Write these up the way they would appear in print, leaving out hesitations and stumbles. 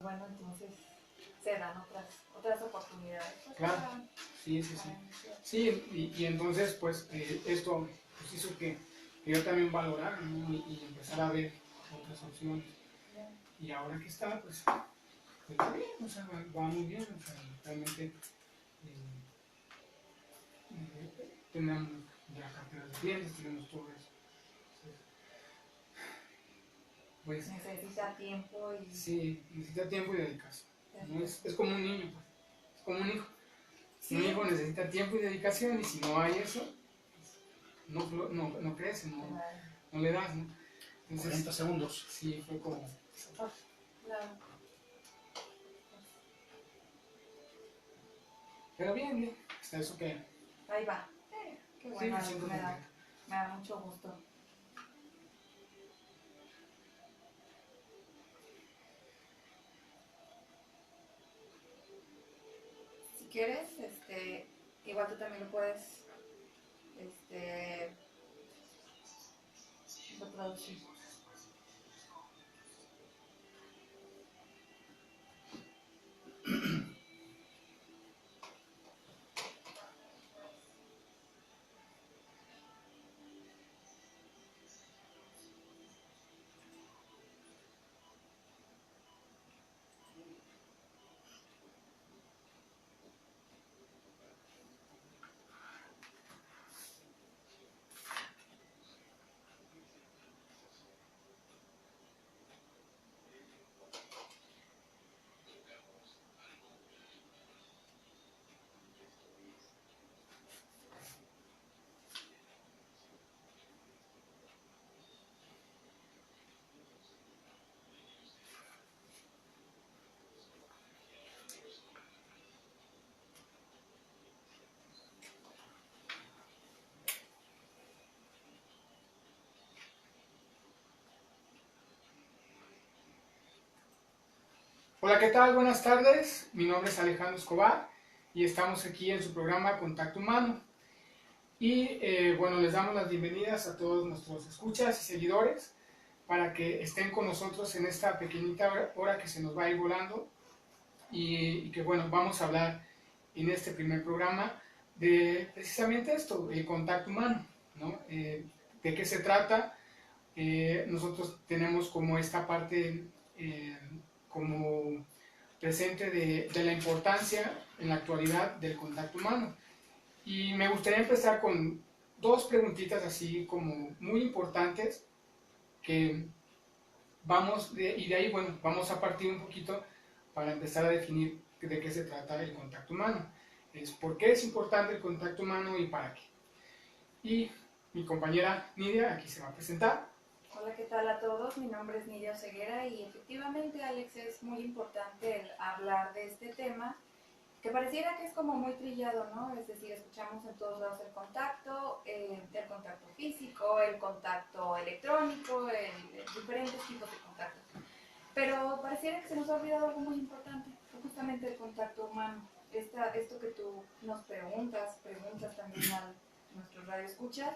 Bueno, entonces se dan otras oportunidades. Pues, Claro, sí. Sí, y entonces pues esto pues, hizo que yo también valorara, ¿no? Y empezar a ver otras opciones. Y ahora que está, pues va bien, o sea, va muy bien, o sea, realmente tenemos ya carteras de clientes, tenemos todo eso. Entonces, pues necesita tiempo y... sí, necesita tiempo y dedicación. ¿No? Es como un niño, pues, es como un hijo. Sí. Un hijo necesita tiempo y dedicación y si no hay eso, no crece, no le das, ¿no? Entonces, 40 segundos. Sí, fue como... Claro. Pero bien, hasta eso que... Ahí va. Qué bueno, sí, me da mucho gusto. Si quieres, igual tú también lo puedes reproducir. Hola, ¿qué tal? Buenas tardes. Mi nombre es Alejandro Escobar y estamos aquí en su programa Contacto Humano. Y bueno, les damos las bienvenidas a todos nuestros escuchas y seguidores para que estén con nosotros en esta pequeñita hora que se nos va a ir volando y que bueno, vamos a hablar en este primer programa de precisamente esto, el contacto humano, ¿no? ¿De qué se trata? Nosotros tenemos como esta parte como presente de la importancia en la actualidad del contacto humano. Y me gustaría empezar con dos preguntitas así como muy importantes que y de ahí, bueno, vamos a partir un poquito para empezar a definir de qué se trata el contacto humano. Es por qué es importante el contacto humano y para qué. Y mi compañera Nidia aquí se va a presentar. Hola, ¿qué tal a todos? Mi nombre es Nidia Oseguera y efectivamente, Alex, es muy importante el hablar de este tema que pareciera que es como muy trillado, ¿no? Es decir, escuchamos en todos lados el contacto físico, el contacto electrónico, diferentes tipos de contactos. Pero pareciera que se nos ha olvidado algo muy importante, justamente el contacto humano. Esto que tú nos preguntas también a nuestros radioescuchas,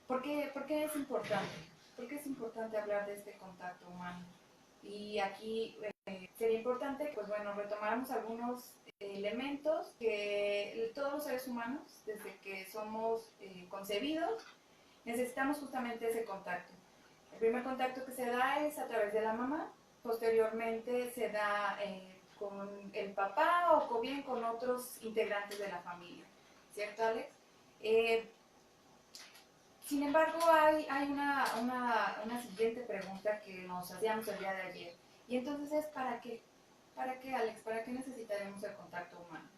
¿por qué es importante? ¿Por qué es importante hablar de este contacto humano? Y aquí sería importante, pues bueno, retomáramos algunos elementos que todos los seres humanos, desde que somos concebidos, necesitamos justamente ese contacto. El primer contacto que se da es a través de la mamá, posteriormente se da con el papá o bien con otros integrantes de la familia, ¿cierto, Alex? Sin embargo, hay una siguiente pregunta que nos hacíamos el día de ayer. Y entonces es ¿para qué? ¿Para qué, Alex? ¿Para qué necesitaremos el contacto humano?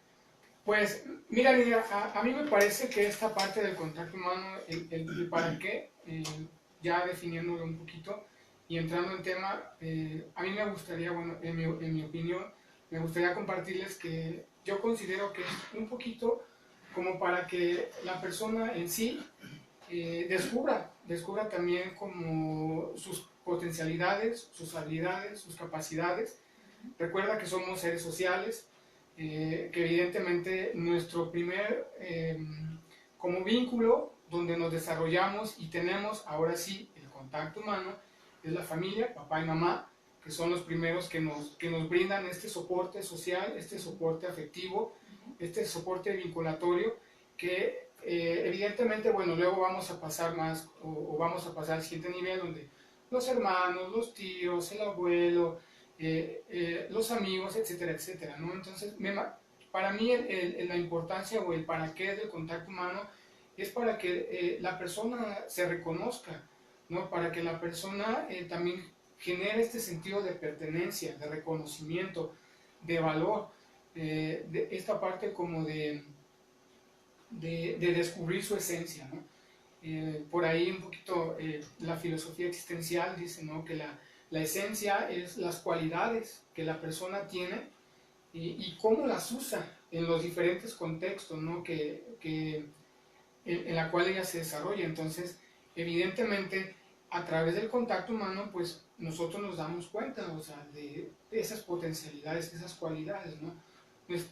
Pues, mira, Lidia, a mí me parece que esta parte del contacto humano, el para qué, ya definiéndolo un poquito y entrando en tema, a mí me gustaría, bueno, en mi opinión, me gustaría compartirles que yo considero que es un poquito como para que la persona en sí descubra también como sus potencialidades, sus habilidades, sus capacidades. Recuerda que somos seres sociales, que evidentemente nuestro primer como vínculo donde nos desarrollamos y tenemos ahora sí el contacto humano es la familia, papá y mamá, que son los primeros que nos brindan este soporte social, este soporte afectivo, este soporte vinculatorio, que evidentemente, bueno, luego vamos a pasar más, o vamos a pasar al siguiente nivel, donde los hermanos, los tíos, el abuelo, los amigos, etcétera, etcétera, ¿no? Entonces, para mí la importancia o el para qué del contacto humano es para que la persona se reconozca, ¿no? Para que la persona también genere este sentido de pertenencia, de reconocimiento, de valor, de esta parte como de descubrir su esencia, ¿no? Por ahí un poquito la filosofía existencial dice, ¿no?, que la esencia es las cualidades que la persona tiene y cómo las usa en los diferentes contextos, ¿no?, en la cual ella se desarrolla. Entonces, evidentemente, a través del contacto humano, pues nosotros nos damos cuenta, o sea, de esas potencialidades, esas cualidades, ¿no?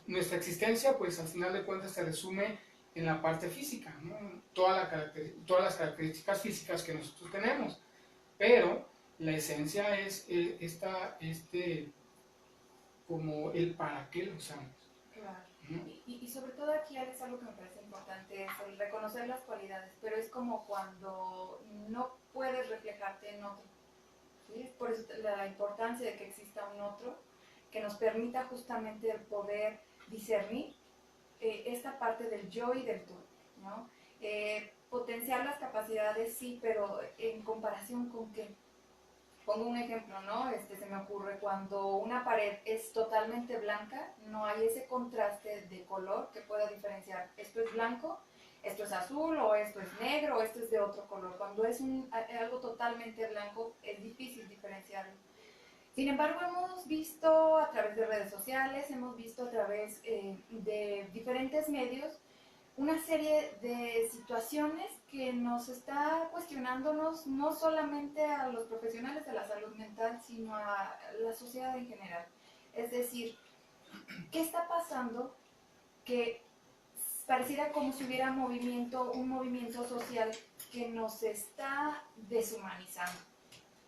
Nuestra existencia, pues al final de cuentas, se resume en la parte física, ¿no? Todas las características físicas que nosotros tenemos, pero la esencia es como el para qué lo usamos. Claro. Y sobre todo aquí, Alex, algo que me parece importante es el reconocer las cualidades, pero es como cuando no puedes reflejarte en otro, ¿sí? Por eso la importancia de que exista un otro que nos permita justamente el poder discernir esta parte del yo y del tú, ¿no? Potenciar las capacidades, sí, pero en comparación con qué. Pongo un ejemplo, ¿no? Se me ocurre cuando una pared es totalmente blanca, no hay ese contraste de color que pueda diferenciar esto es blanco, esto es azul, o esto es negro, o esto es de otro color. Cuando es algo totalmente blanco, es difícil diferenciarlo. Sin embargo, hemos visto a través de redes sociales, hemos visto a través de diferentes medios una serie de situaciones que nos está cuestionándonos no solamente a los profesionales de la salud mental, sino a la sociedad en general. Es decir, ¿qué está pasando? Que pareciera como si hubiera un movimiento social que nos está deshumanizando.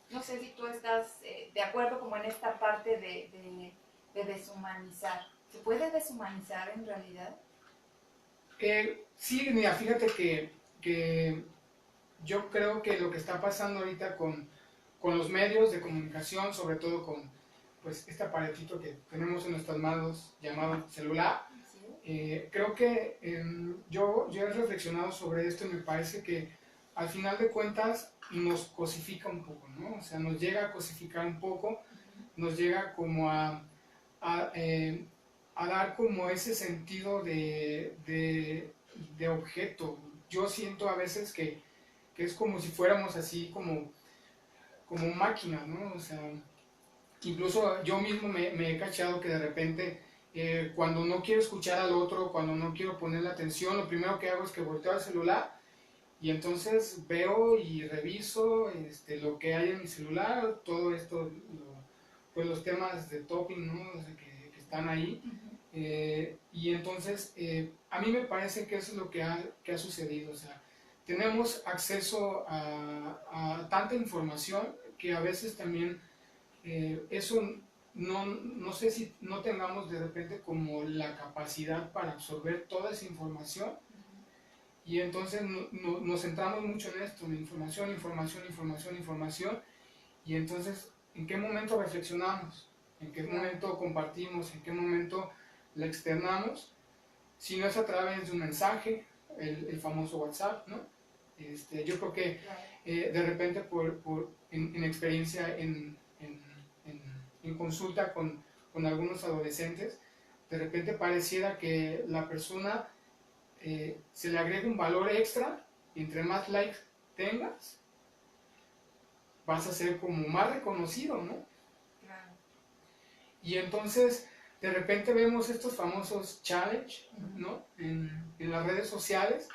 No sé si tú estás de acuerdo como en esta parte de deshumanizar. ¿Se puede deshumanizar en realidad? Sí, mira, fíjate que yo creo que lo que está pasando ahorita con los medios de comunicación, sobre todo con pues este aparatito que tenemos en nuestras manos llamado celular, creo que yo he reflexionado sobre esto y me parece que al final de cuentas nos cosifica un poco, ¿no? O sea, nos llega a cosificar un poco, nos llega como a, eh, a dar como ese sentido de objeto. Yo siento a veces que es como si fuéramos así como máquinas, ¿no? O sea, incluso yo mismo me he cachado que de repente cuando no quiero escuchar al otro, cuando no quiero ponerle atención, lo primero que hago es que volteo al celular y entonces veo y reviso lo que hay en mi celular, todo esto, pues los temas de topping, ¿no? O sea, que están ahí. Y entonces a mí me parece que eso es lo que ha sucedido. O sea, tenemos acceso a tanta información que a veces también eso no sé si no tengamos de repente como la capacidad para absorber toda esa información y entonces nos centramos mucho en esto, en información, información, información, información, y entonces ¿en qué momento reflexionamos? ¿En qué momento compartimos? ¿En qué momento la externamos? Si no es a través de un mensaje, el famoso WhatsApp, ¿no? Yo creo que de repente en experiencia en consulta con algunos adolescentes, de repente pareciera que la persona se le agrega un valor extra y entre más likes tengas, vas a ser como más reconocido, ¿no? Claro. Y entonces de repente vemos estos famosos challenge, ¿no? En las redes sociales,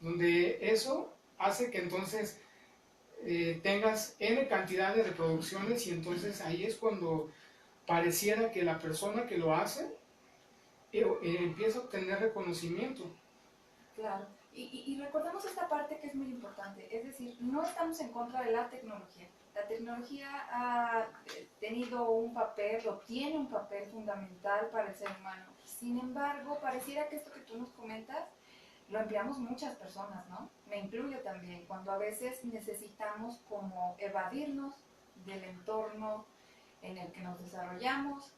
donde eso hace que entonces tengas N cantidad de reproducciones y entonces ahí es cuando pareciera que la persona que lo hace empieza a obtener reconocimiento. Claro. Y recordemos esta parte que es muy importante, es decir, no estamos en contra de la tecnología, La tecnología ha tenido un papel o tiene un papel fundamental para el ser humano. Sin embargo, pareciera que esto que tú nos comentas lo empleamos muchas personas, ¿no? Me incluyo también, cuando a veces necesitamos como evadirnos del entorno en el que nos desarrollamos,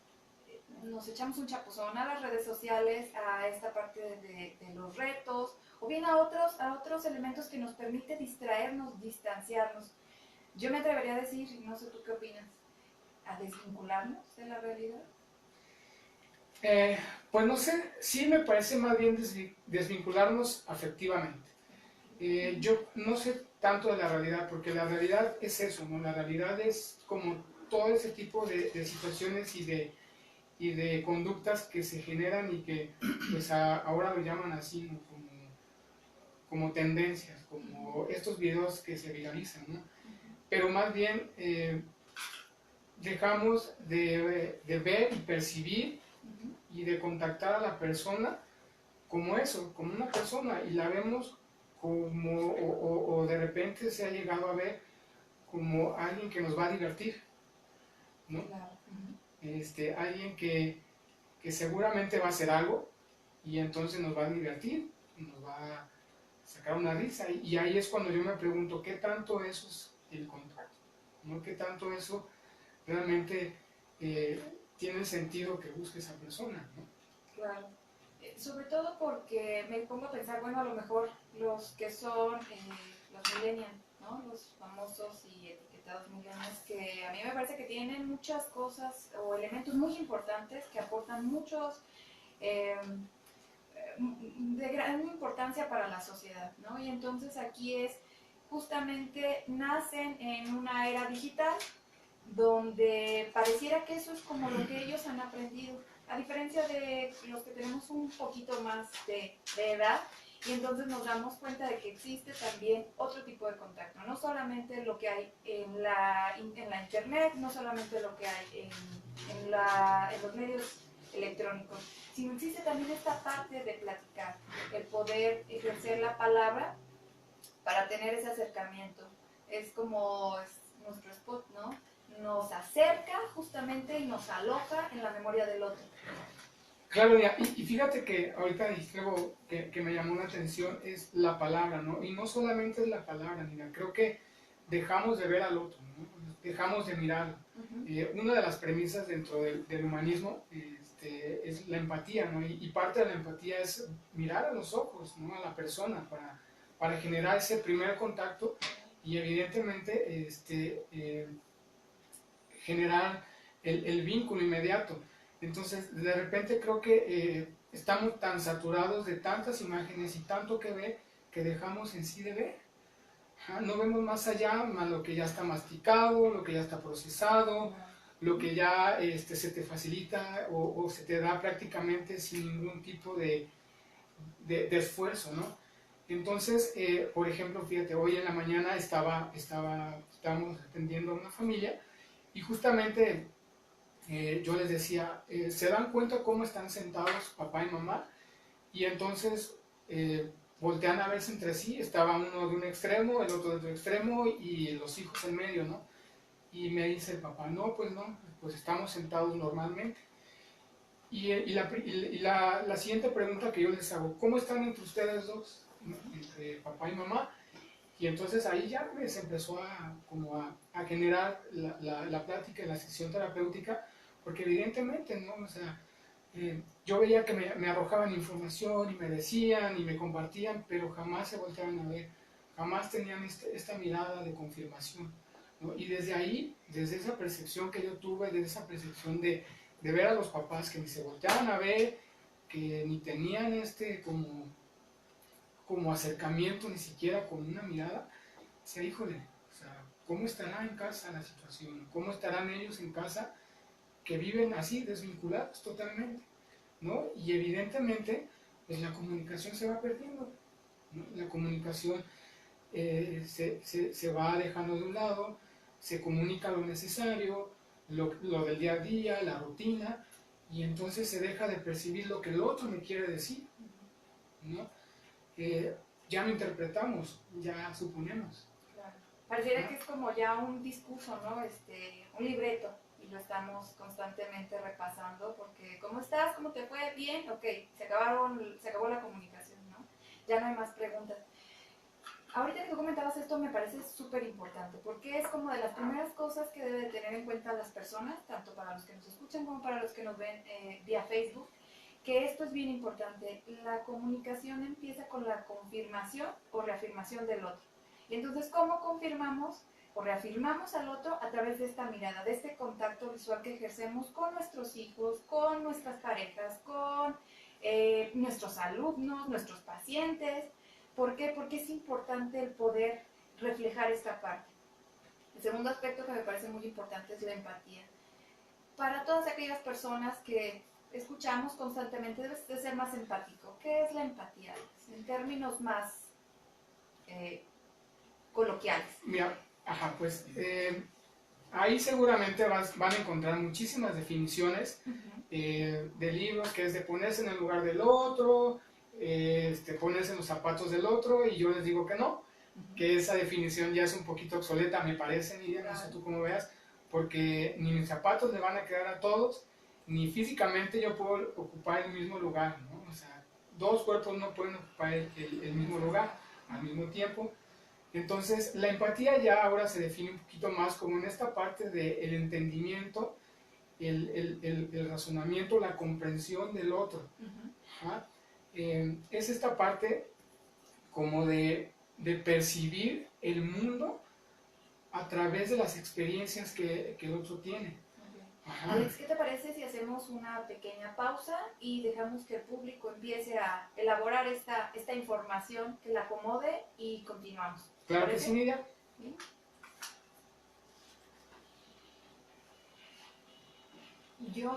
nos echamos un chapuzón a las redes sociales, a esta parte de los retos, o bien a otros elementos que nos permite distraernos, distanciarnos. Yo me atrevería a decir, no sé tú qué opinas, a desvincularnos de la realidad. Pues no sé, sí me parece más bien desvincularnos afectivamente. Yo no sé tanto de la realidad, porque la realidad es eso, ¿no? La realidad es como todo ese tipo de situaciones y de conductas que se generan y que pues ahora lo llaman así, ¿no? Como tendencias, como estos videos que se viralizan, ¿no? Pero más bien dejamos de ver y percibir y de contactar a la persona como eso, como una persona, y la vemos como, o de repente se ha llegado a ver como alguien que nos va a divertir, ¿no? Claro. Alguien que seguramente va a hacer algo y entonces nos va a divertir, nos va a sacar una risa, y ahí es cuando yo me pregunto qué tanto eso es el contacto, ¿no? Qué tanto eso realmente tiene el sentido que busque esa persona, ¿no? Claro. Sobre todo porque me pongo a pensar, bueno, a lo mejor los que son los millennials, ¿no? Los famosos y etiquetados millennials, que a mí me parece que tienen muchas cosas o elementos muy importantes que aportan muchos eh, de gran importancia para la sociedad, ¿no? Y entonces aquí es justamente nacen en una era digital donde pareciera que eso es como lo que ellos han aprendido, a diferencia de los que tenemos un poquito más de edad, y entonces nos damos cuenta de que existe también otro tipo de contacto, no solamente lo que hay en la internet, no solamente lo que hay en los medios electrónicos, sino existe también esta parte de platicar, el poder ejercer la palabra para tener ese acercamiento. Es como nuestro spot, ¿no? Nos acerca justamente y nos aloja en la memoria del otro. Claro, y fíjate que ahorita dijiste algo que me llamó la atención, es la palabra, ¿no? Y no solamente es la palabra, mira, creo que dejamos de ver al otro, ¿no? Dejamos de mirarlo. Una de las premisas dentro del humanismo es la empatía, ¿no? Y parte de la empatía es mirar a los ojos, ¿no? A la persona para generar ese primer contacto y evidentemente generar el vínculo inmediato. Entonces, de repente creo que estamos tan saturados de tantas imágenes y tanto que ver que dejamos en sí de ver. No vemos más allá, más lo que ya está masticado, lo que ya está procesado, lo que ya se te facilita o se te da prácticamente sin ningún tipo de esfuerzo, ¿no? Entonces, por ejemplo, fíjate, hoy en la mañana estábamos atendiendo a una familia y justamente yo les decía, ¿se dan cuenta cómo están sentados papá y mamá? Y entonces voltean a verse entre sí, estaba uno de un extremo, el otro de otro extremo y los hijos en medio, ¿no? Y me dice el papá, no, pues estamos sentados normalmente. Y la siguiente pregunta que yo les hago, ¿cómo están entre ustedes dos? ¿No? Entre papá y mamá. Y entonces ahí ya se empezó a generar la plática, la sesión terapéutica, porque evidentemente, ¿no? O sea, yo veía que me arrojaban información y me decían y me compartían, pero jamás se volteaban a ver, jamás tenían esta mirada de confirmación, ¿no? Y desde ahí, desde esa percepción que yo tuve, desde esa percepción de ver a los papás que ni se volteaban a ver, que ni tenían como acercamiento, ni siquiera con una mirada, decía, híjole, o sea, ¿cómo estará en casa la situación? ¿Cómo estarán ellos en casa que viven así, desvinculados totalmente? ¿No? Y evidentemente, pues la comunicación se va perdiendo, ¿no? La comunicación se va dejando de un lado, se comunica lo necesario, lo del día a día, la rutina, y entonces se deja de percibir lo que el otro me quiere decir, ¿no? Ya no interpretamos, ya suponemos. Claro. Pareciera que es como ya un discurso, ¿no? Un libreto, y lo estamos constantemente repasando porque ¿cómo estás? ¿Cómo te fue? Bien, ok, se acabó la comunicación, ¿no? Ya no hay más preguntas. Ahorita que tú comentabas esto me parece súper importante porque es como de las primeras cosas que deben de tener en cuenta las personas, tanto para los que nos escuchan como para los que nos ven vía Facebook, que esto es bien importante. La comunicación empieza con la confirmación o reafirmación del otro. Y entonces, ¿cómo confirmamos o reafirmamos al otro? A través de esta mirada, de este contacto visual que ejercemos con nuestros hijos, con nuestras parejas, con nuestros alumnos, nuestros pacientes. ¿Por qué? Porque es importante el poder reflejar esta parte. El segundo aspecto que me parece muy importante es la empatía. Para todas aquellas personas que escuchamos constantemente, debes de ser más empático. ¿Qué es la empatía? En términos más coloquiales. Mira, pues ahí seguramente van a encontrar muchísimas definiciones de libros, que es de ponerse en el lugar del otro, ponerse en los zapatos del otro, y yo les digo que no, que esa definición ya es un poquito obsoleta, me parece, Nidia, no sé tú cómo veas, porque ni mis zapatos le van a quedar a todos, ni físicamente yo puedo ocupar el mismo lugar, ¿no? O sea, dos cuerpos no pueden ocupar el mismo lugar al mismo tiempo. Entonces, la empatía ya ahora se define un poquito más como en esta parte del entendimiento, el razonamiento, la comprensión del otro. Es esta parte como de percibir el mundo a través de las experiencias que el otro tiene. Alex, ¿qué te parece si hacemos una pequeña pausa y dejamos que el público empiece a elaborar esta información, que la acomode y continuamos? Claro que sí, Nidia. ¿Sí?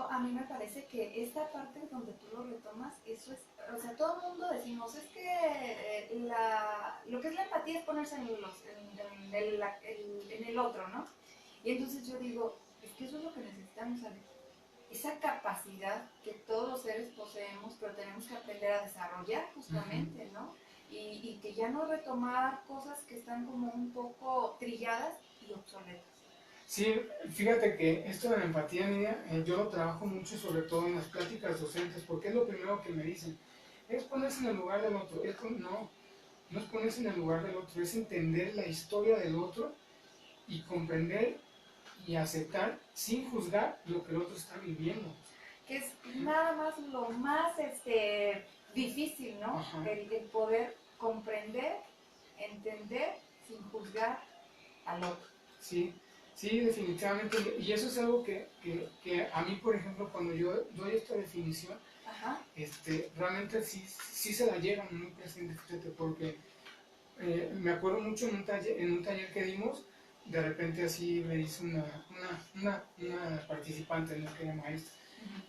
A mí me parece que esta parte donde tú lo retomas, eso es, o sea, todo el mundo decimos, es que lo que es la empatía es ponerse en el otro, ¿no? Y entonces yo digo, es que eso es lo que necesitamos, Alex. Esa capacidad que todos los seres poseemos, pero tenemos que aprender a desarrollar justamente, ¿no? Y que ya no retomar cosas que están como un poco trilladas y obsoletas. Sí, fíjate que esto de la empatía, Nidia, yo lo trabajo mucho, sobre todo en las pláticas docentes, porque es lo primero que me dicen, es ponerse en el lugar del otro. No es ponerse en el lugar del otro, es entender la historia del otro y comprender y aceptar sin juzgar lo que el otro está viviendo. Que es nada más lo más difícil, ¿no? El poder comprender, entender sin juzgar al otro. Sí, sí, definitivamente. Y eso es algo que a mí, por ejemplo, cuando yo doy esta definición, realmente sí se la llevan muy presente, fíjate, porque me acuerdo mucho en un taller que dimos, de repente así me dice una participante, no que era maestra,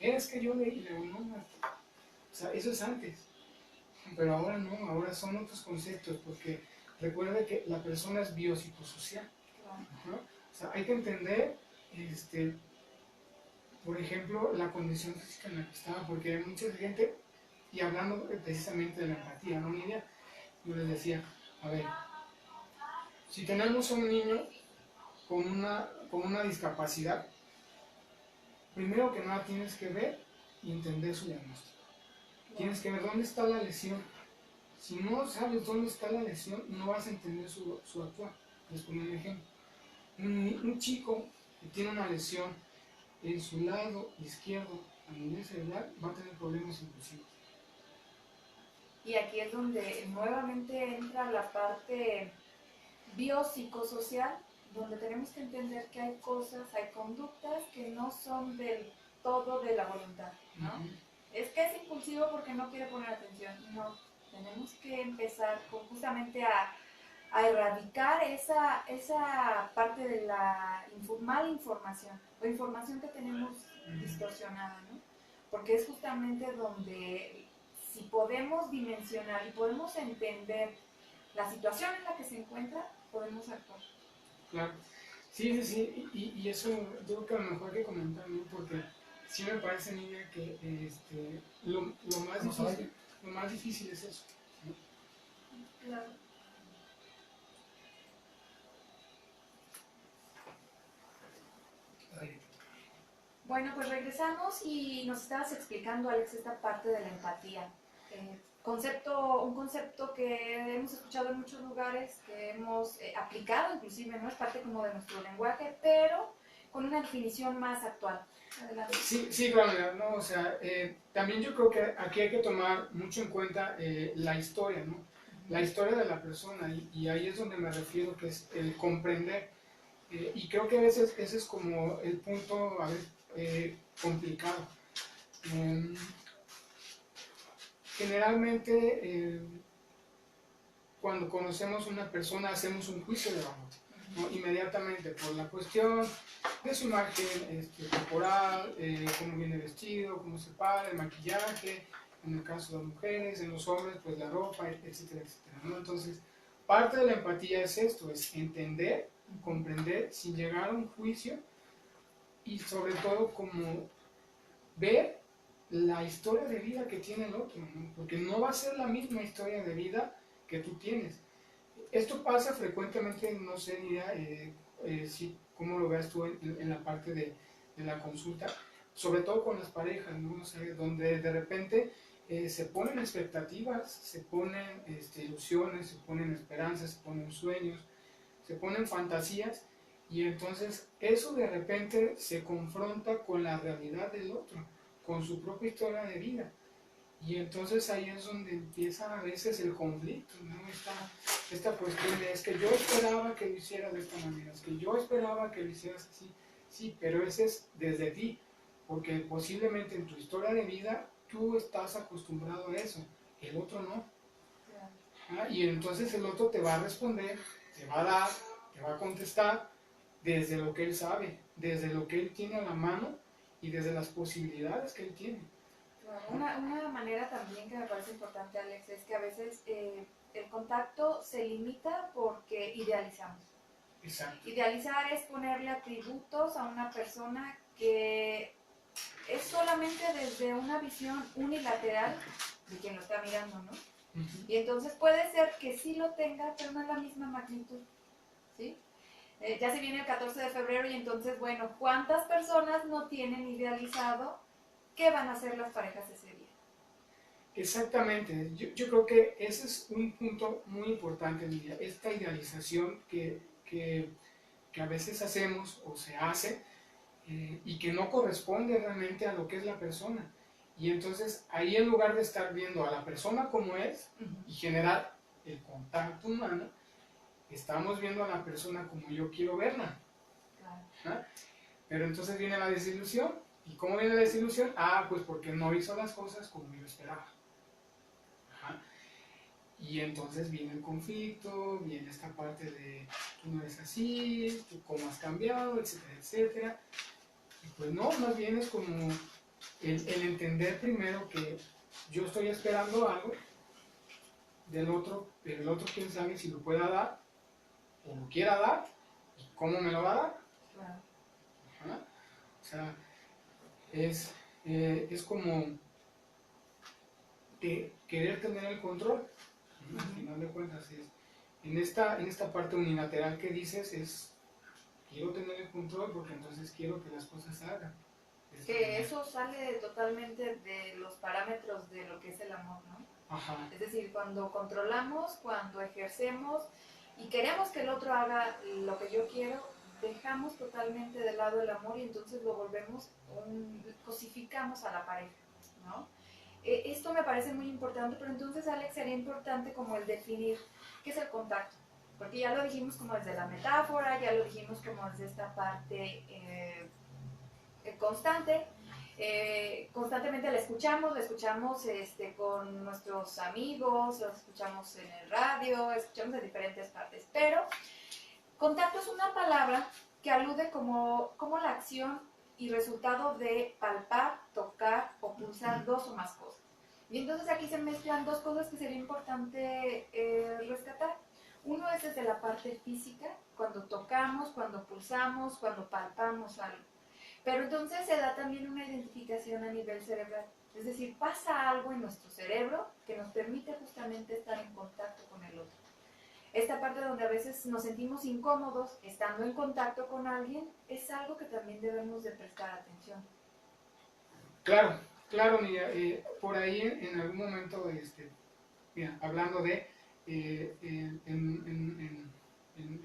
es que yo le digo, no, o sea, eso es antes, pero ahora no, ahora son otros conceptos, porque recuerda que la persona es biopsicosocial. O sea, hay que entender, por ejemplo, la condición física en la que estaba, porque hay mucha gente, y hablando precisamente de la empatía, ¿no, Nidia? Yo les decía, a ver, si tenemos a un niño con una discapacidad, primero que nada tienes que ver y entender su diagnóstico. Tienes que ver dónde está la lesión. Si no sabes dónde está la lesión, no vas a entender su actuar. Les pongo un ejemplo. Un chico que tiene una lesión en su lado izquierdo a nivel cerebral va a tener problemas impulsivos. Y aquí es donde nuevamente entra la parte biopsicosocial, donde tenemos que entender que hay cosas, hay conductas que no son del todo de la voluntad, ¿no? Es que es impulsivo porque no quiere poner atención. No, tenemos que empezar justamente a erradicar esa parte de la mala información o información que tenemos distorsionada, ¿no? Porque es justamente donde si podemos dimensionar y podemos entender la situación en la que se encuentra, podemos actuar. Claro, sí, y eso yo creo que a lo mejor hay que comentar, ¿no? Porque sí me parece, Nidia, que lo más difícil es eso, ¿no? Claro. Bueno, pues regresamos y nos estabas explicando, Alex, esta parte de la empatía. Un concepto que hemos escuchado en muchos lugares, que hemos aplicado inclusive, ¿no? Es parte como de nuestro lenguaje, pero con una definición más actual. Adelante. Sí, sí, claro, no, o sea, también yo creo que aquí hay que tomar mucho en cuenta la historia, ¿no? La historia de la persona, y ahí es donde me refiero, que es el comprender. Y creo que a veces ese es como el punto a veces, complicado. Eh, Generalmente, cuando conocemos a una persona, hacemos un juicio de valor, ¿no? Inmediatamente, por la cuestión de su imagen corporal, cómo viene vestido, cómo se para, el maquillaje, en el caso de las mujeres, en los hombres, pues la ropa, etcétera, etcétera, ¿no? Entonces, parte de la empatía es esto, es entender, comprender, sin llegar a un juicio, y sobre todo como ver la historia de vida que tiene el otro, ¿no? Porque no va a ser la misma historia de vida que tú tienes. Esto pasa frecuentemente, no sé, Nidia, si, cómo lo veas tú en la parte de la consulta, sobre todo con las parejas, ¿no? O sea, donde de repente se ponen expectativas, se ponen ilusiones, se ponen esperanzas, se ponen sueños, se ponen fantasías, y entonces eso de repente se confronta con la realidad del otro, con su propia historia de vida. Y entonces ahí es donde empieza a veces el conflicto, ¿no? Esta cuestión de, es que yo esperaba que lo hicieras de esta manera, es que yo esperaba que lo hicieras así. Sí, pero ese es desde ti, porque posiblemente en tu historia de vida tú estás acostumbrado a eso, el otro no. Y entonces el otro te va a responder, te va a dar, te va a contestar desde lo que él sabe, desde lo que él tiene a la mano y desde las posibilidades que él tiene. Una manera también que me parece importante, Alex, es que a veces el contacto se limita porque idealizamos. Exacto. Idealizar es ponerle atributos a una persona que es solamente desde una visión unilateral de quien lo está mirando, ¿no? Y entonces puede ser que sí lo tenga, pero no en la misma magnitud, ¿sí? Ya se viene el 14 de febrero y entonces, bueno, ¿cuántas personas no tienen idealizado qué van a hacer las parejas ese día? Exactamente, yo creo que ese es un punto muy importante, Lidia, esta idealización que a veces hacemos o se hace y que no corresponde realmente a lo que es la persona. Y entonces ahí, en lugar de estar viendo a la persona como es y generar el contacto humano, estamos viendo a la persona como yo quiero verla. Claro. ¿Ah? Pero entonces viene la desilusión. ¿Y cómo viene la desilusión? Ah, pues porque no hizo las cosas como yo esperaba. Ajá. Y entonces viene el conflicto, viene esta parte de tú no eres así, tú cómo has cambiado, etcétera, etcétera. Y pues no, más bien es como el entender primero que yo estoy esperando algo del otro, pero el otro quién sabe si lo pueda dar o lo quiera dar y cómo me lo va a dar. Claro. Ajá. O sea, es como querer tener el control. Al final de cuentas, en esta parte unilateral que dices, quiero tener el control porque entonces quiero que las cosas se hagan. Que eso sale totalmente de los parámetros de lo que es el amor, ¿no? Ajá. Es decir, cuando controlamos, cuando ejercemos y queremos que el otro haga lo que yo quiero, dejamos totalmente de lado el amor y entonces lo volvemos, cosificamos a la pareja, ¿no? Esto me parece muy importante, pero entonces, Alex, sería importante como el definir qué es el contacto, porque ya lo dijimos como desde la metáfora, ya lo dijimos como desde esta parte constante, constantemente la escuchamos con nuestros amigos, la escuchamos en el radio, escuchamos en diferentes partes, pero contacto es una palabra que alude como la acción y resultado de palpar, tocar o pulsar dos o más cosas. Y entonces aquí se mezclan dos cosas que sería importante rescatar. Uno es desde la parte física, cuando tocamos, cuando pulsamos, cuando palpamos algo. Pero entonces se da también una identificación a nivel cerebral. Es decir, pasa algo en nuestro cerebro que nos permite justamente estar en contacto con el otro. esta parte donde a veces nos sentimos incómodos estando en contacto con alguien, es algo que también debemos de prestar atención. Claro, claro, mira, por ahí en algún momento, mira, hablando de, en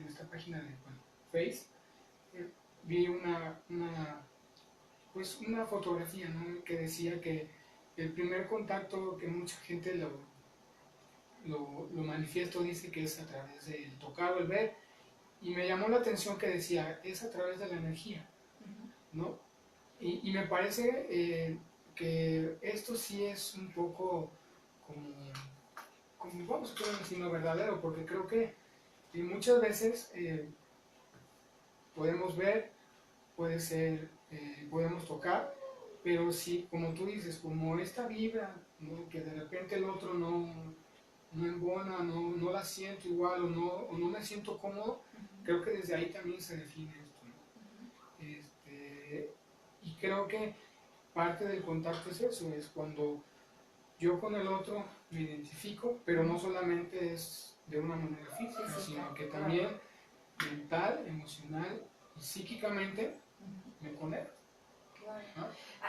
esta página de bueno, Face, vi pues una fotografía, ¿no? Que decía que el primer contacto que mucha gente lo manifiesta, dice que es a través del tocar o el ver, y me llamó la atención que decía, es a través de la energía, ¿no? Y me parece que esto sí es un poco como vamos a poner decirlo verdadero, porque creo que muchas veces podemos ver, puede ser, podemos tocar, pero si, como tú dices, como esta vibra, ¿no? Que de repente el otro no embona, no la siento igual o no me siento cómodo, creo que desde ahí también se define esto, ¿no? Y creo que parte del contacto es eso, es cuando yo con el otro me identifico, pero no solamente es de una manera física, sino que también mental, emocional y psíquicamente me conecto. Claro. ¿No?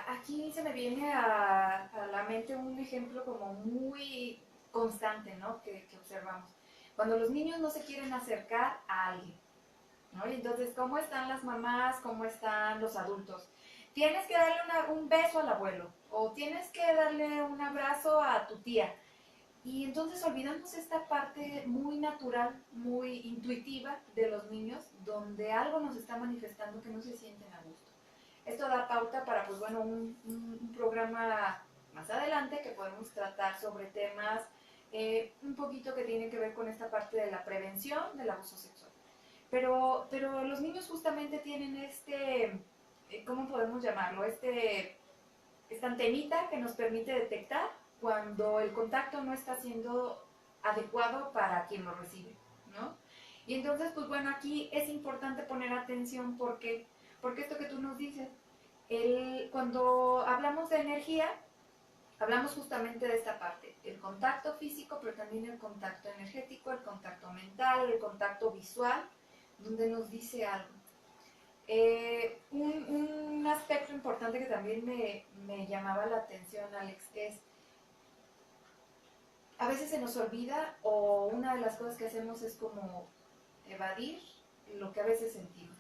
Aquí se me viene a la mente un ejemplo como muy constante, ¿no? Que observamos. Cuando los niños no se quieren acercar a alguien, ¿no? Y entonces, ¿cómo están las mamás? ¿Cómo están los adultos? Tienes que darle un beso al abuelo o tienes que darle un abrazo a tu tía. Y entonces olvidamos esta parte muy natural, muy intuitiva de los niños, donde algo nos está manifestando que no se sienten a gusto. Esto da pauta para, pues bueno, un programa más adelante que podemos tratar sobre temas un poquito que tienen que ver con esta parte de la prevención del abuso sexual. Pero los niños justamente tienen ¿cómo podemos llamarlo? Esta antenita que nos permite detectar cuando el contacto no está siendo adecuado para quien lo recibe, ¿no? Y entonces, pues bueno, aquí es importante poner atención porque esto que tú nos dices, cuando hablamos de energía, hablamos justamente de esta parte, el contacto físico, pero también el contacto energético, el contacto mental, el contacto visual, donde nos dice algo. Un aspecto importante que también me llamaba la atención, Alex, es a veces se nos olvida o una de las cosas que hacemos es como evadir lo que a veces sentimos.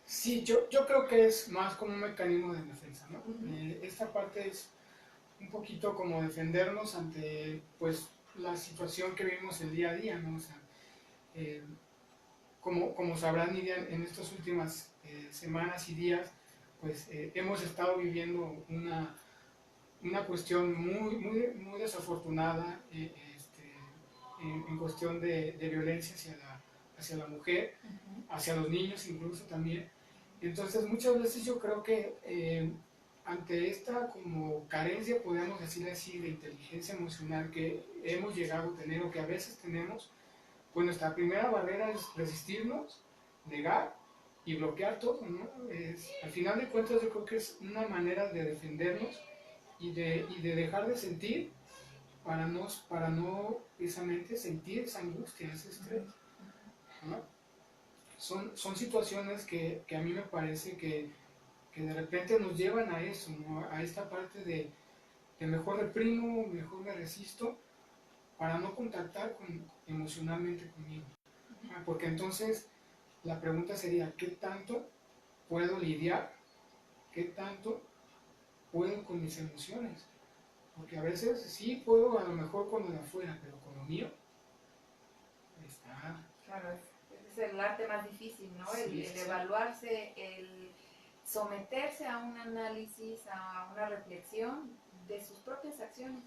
Sí, yo creo que es más como un mecanismo de defensa, ¿no? Esta parte es un poquito como defendernos ante, pues, la situación que vivimos el día a día, ¿no? O sea, eh, como sabrán, Nidia, en estas últimas semanas y días, pues hemos estado viviendo una cuestión muy desafortunada en cuestión de violencia hacia la mujer, hacia los niños incluso también. Entonces muchas veces yo creo que ante esta como carencia, podemos decir así, de inteligencia emocional que hemos llegado a tener o que a veces tenemos, pues nuestra primera barrera es resistirnos, negar y bloquear todo, ¿no? Al final de cuentas yo creo que es una manera de defendernos y de dejar de sentir para no precisamente sentir esa angustia, ese estrés, ¿no? Son situaciones que a mí me parece que de repente nos llevan a eso, ¿no? A esta parte de mejor reprimo, mejor me resisto, para no contactar emocionalmente conmigo. Porque entonces la pregunta sería, ¿qué tanto puedo lidiar? ¿Qué tanto puedo con mis emociones? Porque a veces sí puedo a lo mejor con lo de afuera, pero con lo mío, ahí está. Claro, es el arte más difícil, ¿no? Sí, el evaluarse, el someterse a un análisis, a una reflexión de sus propias acciones.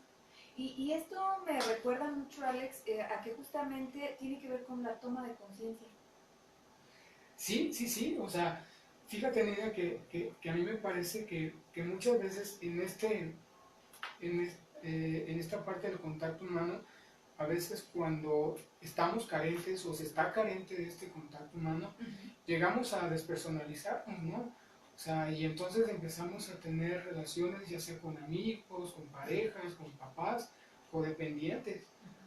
Y esto me recuerda mucho, Alex, a que justamente tiene que ver con la toma de conciencia. Sí, o sea, fíjate, Nidia, que a mí me parece que muchas veces en esta parte del contacto humano, a veces cuando estamos carentes o se está carente de este contacto humano, llegamos a despersonalizarnos, ¿no? O sea, y entonces empezamos a tener relaciones ya sea con amigos, con parejas, con papás, codependientes,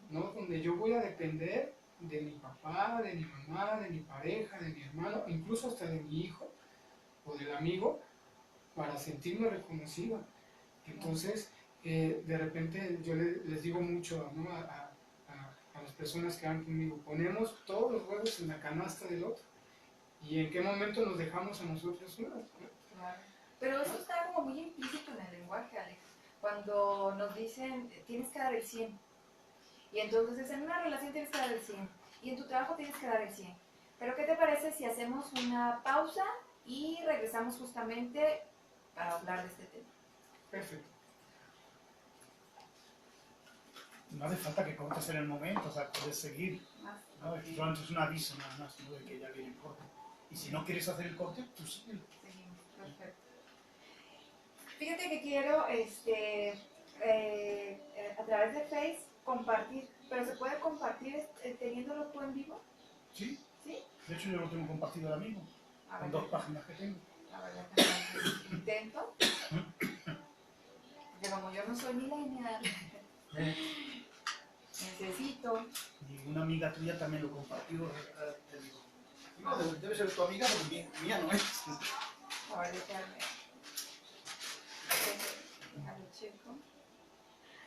¿no? Donde yo voy a depender de mi papá, de mi mamá, de mi pareja, de mi hermano, incluso hasta de mi hijo o del amigo, para sentirme reconocido. Entonces, de repente yo les digo mucho, ¿no? A las personas que van conmigo, ponemos todos los huevos en la canasta del otro. ¿Y en qué momento nos dejamos a nosotros unos? ¿No? Claro. Pero eso está como muy implícito en el lenguaje, Alex. Cuando nos dicen, tienes que dar el 100. Y entonces en una relación tienes que dar el 100. Y en tu trabajo tienes que dar el 100. Pero ¿qué te parece si hacemos una pausa y regresamos justamente para hablar de este tema? Perfecto. No hace falta que cortes en el momento, o sea, puedes seguir. ¿No? Solamente es un aviso nada más, ¿no? De que ya viene el corte. Y si no quieres hacer el corte, tú sigue. Seguimos, perfecto. Fíjate que quiero a través de Face compartir, pero se puede compartir teniéndolo tú en vivo, ¿Sí? ¿sí? De hecho, yo lo tengo compartido ahora mismo, A con ver, 2 páginas que tengo. a ver, déjame intento. Porque como yo no soy millennial, necesito. Y una amiga tuya también lo compartió, te digo. No, debe ser tu amiga, porque mía no es. A ver, déjame checo.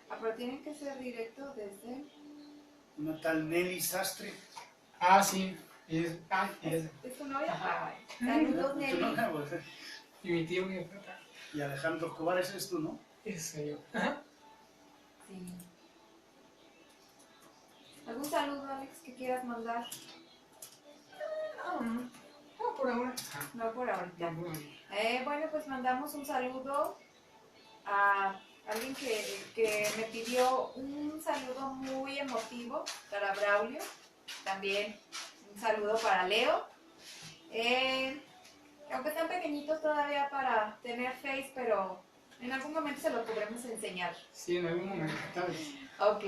Ah, pero tienen que ser directo desde... Una tal Nelly Sastre. Ah, sí. ¿Es tu novia? Ajá. Ay, saludos, Tu Nelly. novia, pues, y mi tío mi papá. y Alejandro Escobar, ese es tú, ¿no? Ese yo. Ajá. Sí. ¿Algún saludo, Alex, que quieras mandar? No, por ahora. No por ahorita. No, por ahora. Bueno, pues mandamos un saludo a alguien que me pidió un saludo muy emotivo para Braulio. También un saludo para Leo. Aunque están pequeñitos todavía para tener Face, pero en algún momento se lo podremos enseñar. Sí, en algún momento, tal vez. Ok.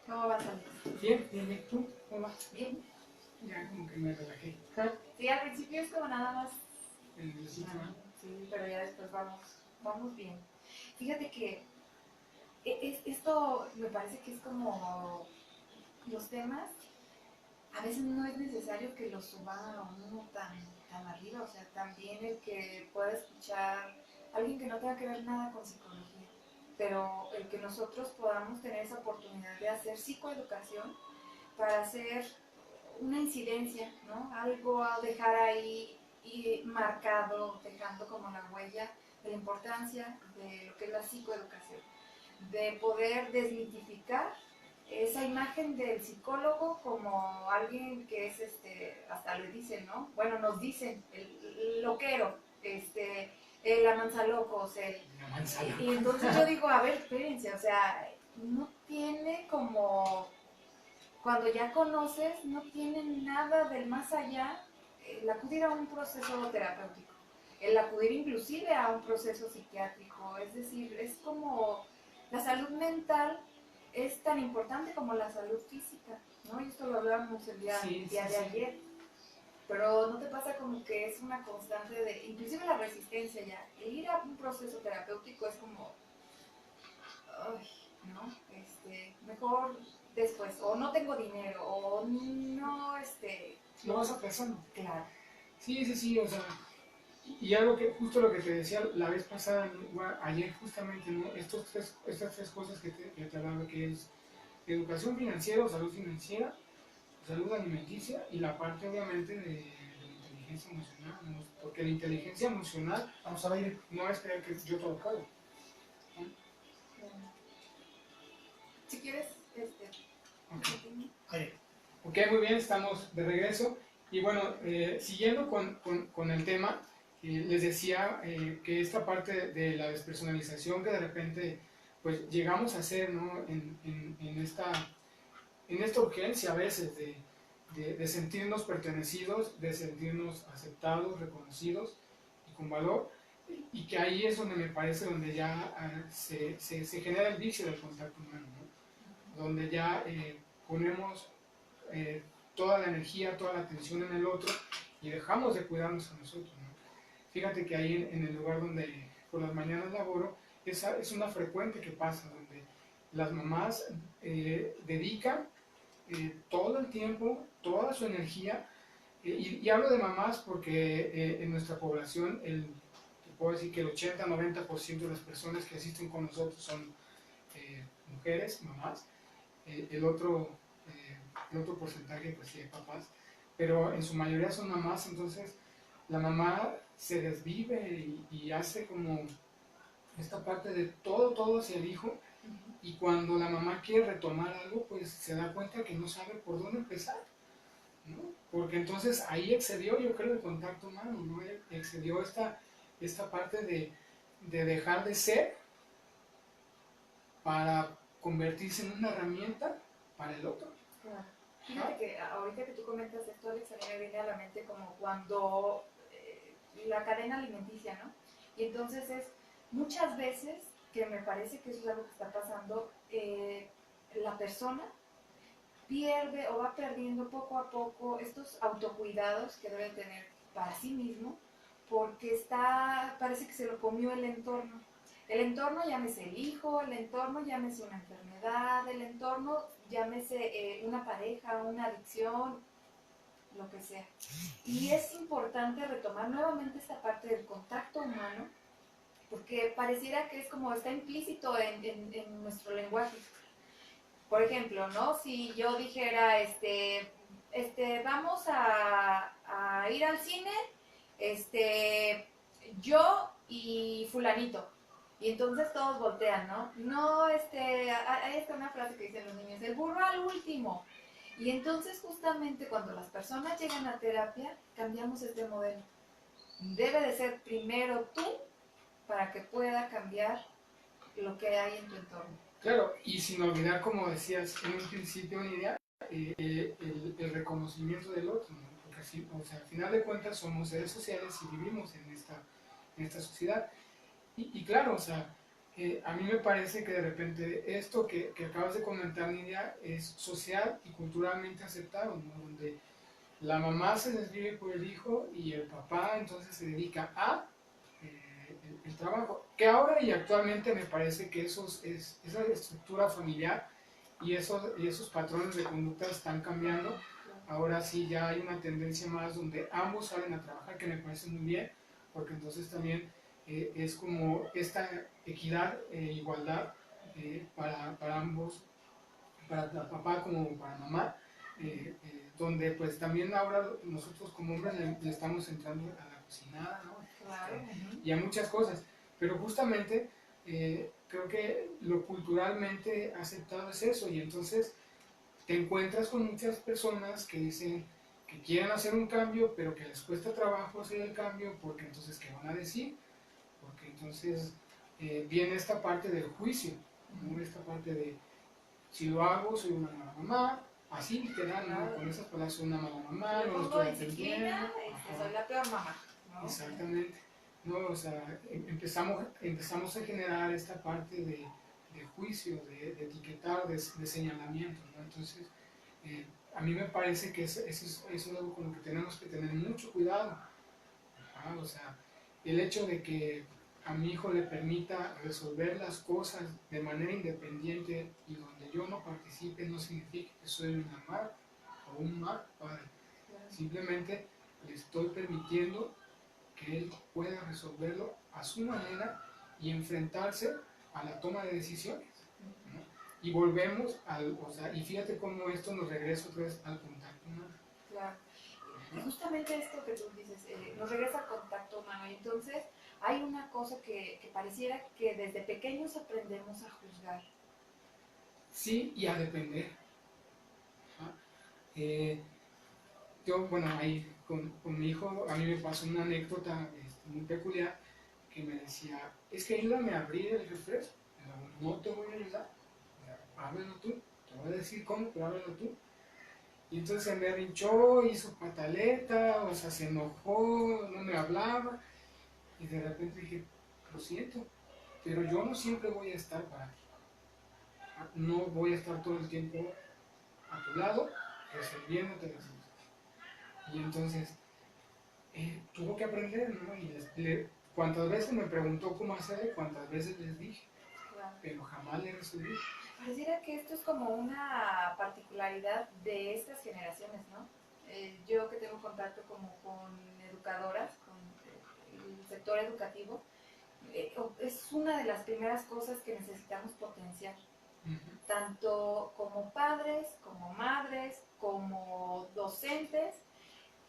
¿Cómo vas, Alex? Bien, bien, bien. ¿Tú? ¿Cómo vas? Bien. Ya como que me relajé. Sí, al principio es como nada más. En el sitio, ¿no? Sí, pero ya después vamos bien. Fíjate que esto me parece que es como los temas, a veces no es necesario que los suban a uno tan arriba, o sea, también el que pueda escuchar alguien que no tenga que ver nada con psicología, pero el que nosotros podamos tener esa oportunidad de hacer psicoeducación para hacer una incidencia, ¿no? Algo a dejar ahí y marcado, dejando como la huella de la importancia de lo que es la psicoeducación, de poder desmitificar esa imagen del psicólogo como alguien que es, hasta le dicen, ¿no? Bueno, nos dicen, el loquero, el amansalocos, La manzana. y entonces yo digo, a ver, espérense, o sea, no tiene como, cuando ya conoces, no tiene nada del más allá el acudir a un proceso terapéutico, el acudir inclusive a un proceso psiquiátrico, es decir, es como la salud mental es tan importante como la salud física, ¿no? Y esto lo hablábamos el día de ayer. Pero no te pasa como que es una constante de, inclusive la resistencia ya, el ir a un proceso terapéutico es como, ay, ¿no? Mejor después, o no tengo dinero, o no, Lo vas aplazando. claro. Sí, o sea, y algo que, justo lo que te decía la vez pasada, ¿no? Ayer justamente, ¿no? Estas tres cosas que te hablaba, que es educación financiera o salud financiera, salud alimenticia y la parte obviamente de la inteligencia emocional, ¿no? Porque la inteligencia emocional, Vamos al aire. no es creer que yo todo pago. Si quieres, Aire. Ok, muy bien, estamos de regreso. Y bueno, siguiendo con el tema, les decía que esta parte de la despersonalización que de repente pues llegamos a hacer, ¿no? en esta urgencia a veces de sentirnos pertenecidos, de sentirnos aceptados, reconocidos y con valor, y que ahí es donde me parece donde ya se genera el vicio del contacto humano, ¿no? Donde ya ponemos toda la energía, toda la atención en el otro y dejamos de cuidarnos a nosotros, ¿no? Fíjate que ahí en el lugar donde por las mañanas laboro, esa es una frecuente que pasa, donde las mamás dedican todo el tiempo, toda su energía, y hablo de mamás porque en nuestra población te puedo decir que el 80-90% de las personas que asisten con nosotros son mujeres, mamás, el otro porcentaje pues sí hay papás, pero en su mayoría son mamás. Entonces la mamá se desvive y hace como esta parte de todo hacia el hijo, y cuando la mamá quiere retomar algo, pues se da cuenta que no sabe por dónde empezar, ¿no? Porque entonces ahí excedió, yo creo, el contacto humano, ¿no? Excedió esta parte de dejar de ser para convertirse en una herramienta para el otro. Claro. Fíjate que ahorita que tú comentas esto, Alex, a mí me viene a la mente como cuando la cadena alimenticia, ¿no? Y entonces es muchas veces que me parece que eso es algo que está pasando, la persona pierde o va perdiendo poco a poco estos autocuidados que debe tener para sí mismo, porque parece que se lo comió el entorno. El entorno, llámese el hijo, el entorno, llámese una enfermedad, el entorno, llámese una pareja, una adicción, lo que sea. Y es importante retomar nuevamente esta parte del contacto humano, porque pareciera que es como está implícito en nuestro lenguaje. Por ejemplo, ¿no? Si yo dijera, vamos a ir al cine, yo y fulanito. Y entonces todos voltean, ¿no? No, hay una frase que dicen los niños, el burro al último. Y entonces justamente cuando las personas llegan a terapia, cambiamos este modelo. Debe de ser primero tú para que pueda cambiar lo que hay en tu entorno. Claro, y sin olvidar, como decías en un principio, Nidia, el reconocimiento del otro, ¿no? Porque así, o sea, al final de cuentas somos seres sociales y vivimos en esta sociedad. Y claro, o sea, a mí me parece que de repente esto que acabas de comentar, Nidia, es social y culturalmente aceptado, ¿no? Donde la mamá se desvive por el hijo y el papá entonces se dedica a el trabajo. Que ahora y actualmente me parece que esa estructura familiar y esos patrones de conducta están cambiando. Ahora sí ya hay una tendencia más donde ambos salen a trabajar, que me parece muy bien, porque entonces también es como esta equidad e igualdad para ambos, para papá como para mamá, donde pues también ahora nosotros como hombres le estamos entrando a la cocinada, ¿no? Claro. Y a muchas cosas, pero justamente creo que lo culturalmente aceptado es eso, y entonces te encuentras con muchas personas que dicen que quieren hacer un cambio, pero que les cuesta trabajo hacer el cambio, porque entonces, ¿qué van a decir? Porque entonces viene esta parte del juicio, ¿no? Esta parte de, si lo hago, soy una mala mamá, así literal, ¿no? Con esas palabras, soy una mala mamá, no lo estoy entendiendo. Soy la peor mamá, ¿no? Exactamente. No, o sea, empezamos a generar esta parte de juicio, de etiquetar, de señalamiento, ¿no? Entonces, a mí me parece que eso es algo con lo que tenemos que tener mucho cuidado. Ajá, o sea, el hecho de que a mi hijo le permita resolver las cosas de manera independiente y donde yo no participe no significa que soy una mal o un mal padre. Simplemente le estoy permitiendo que él pueda resolverlo a su manera y enfrentarse a la toma de decisiones, ¿no? Y volvemos o sea, y fíjate cómo esto nos regresa otra vez al contacto humano. Claro. Y justamente esto que tú dices, nos regresa al contacto humano. Y entonces hay una cosa que pareciera que desde pequeños aprendemos a juzgar. Sí, y a depender. Yo, bueno, ahí con mi hijo, a mí me pasó una anécdota muy peculiar, que me decía, es que ayúdame a abrir el refresco. No te voy a ayudar, ábrelo tú, te voy a decir cómo, pero ábrelo tú. Y entonces se me arrinchó, hizo pataleta, o sea, se enojó, no me hablaba, y de repente dije, lo siento, pero yo no siempre voy a estar para ti. No voy a estar todo el tiempo a tu lado, resolviéndote las cosas. Y entonces tuvo que aprender, ¿no? Y cuantas veces me preguntó cómo hacerlo, cuantas veces les dije, Claro. pero jamás le resolví. Pareciera que esto es como una particularidad de estas generaciones, ¿no? Yo que tengo contacto como con educadoras, con el sector educativo, es una de las primeras cosas que necesitamos potenciar, tanto como padres, como madres, como docentes,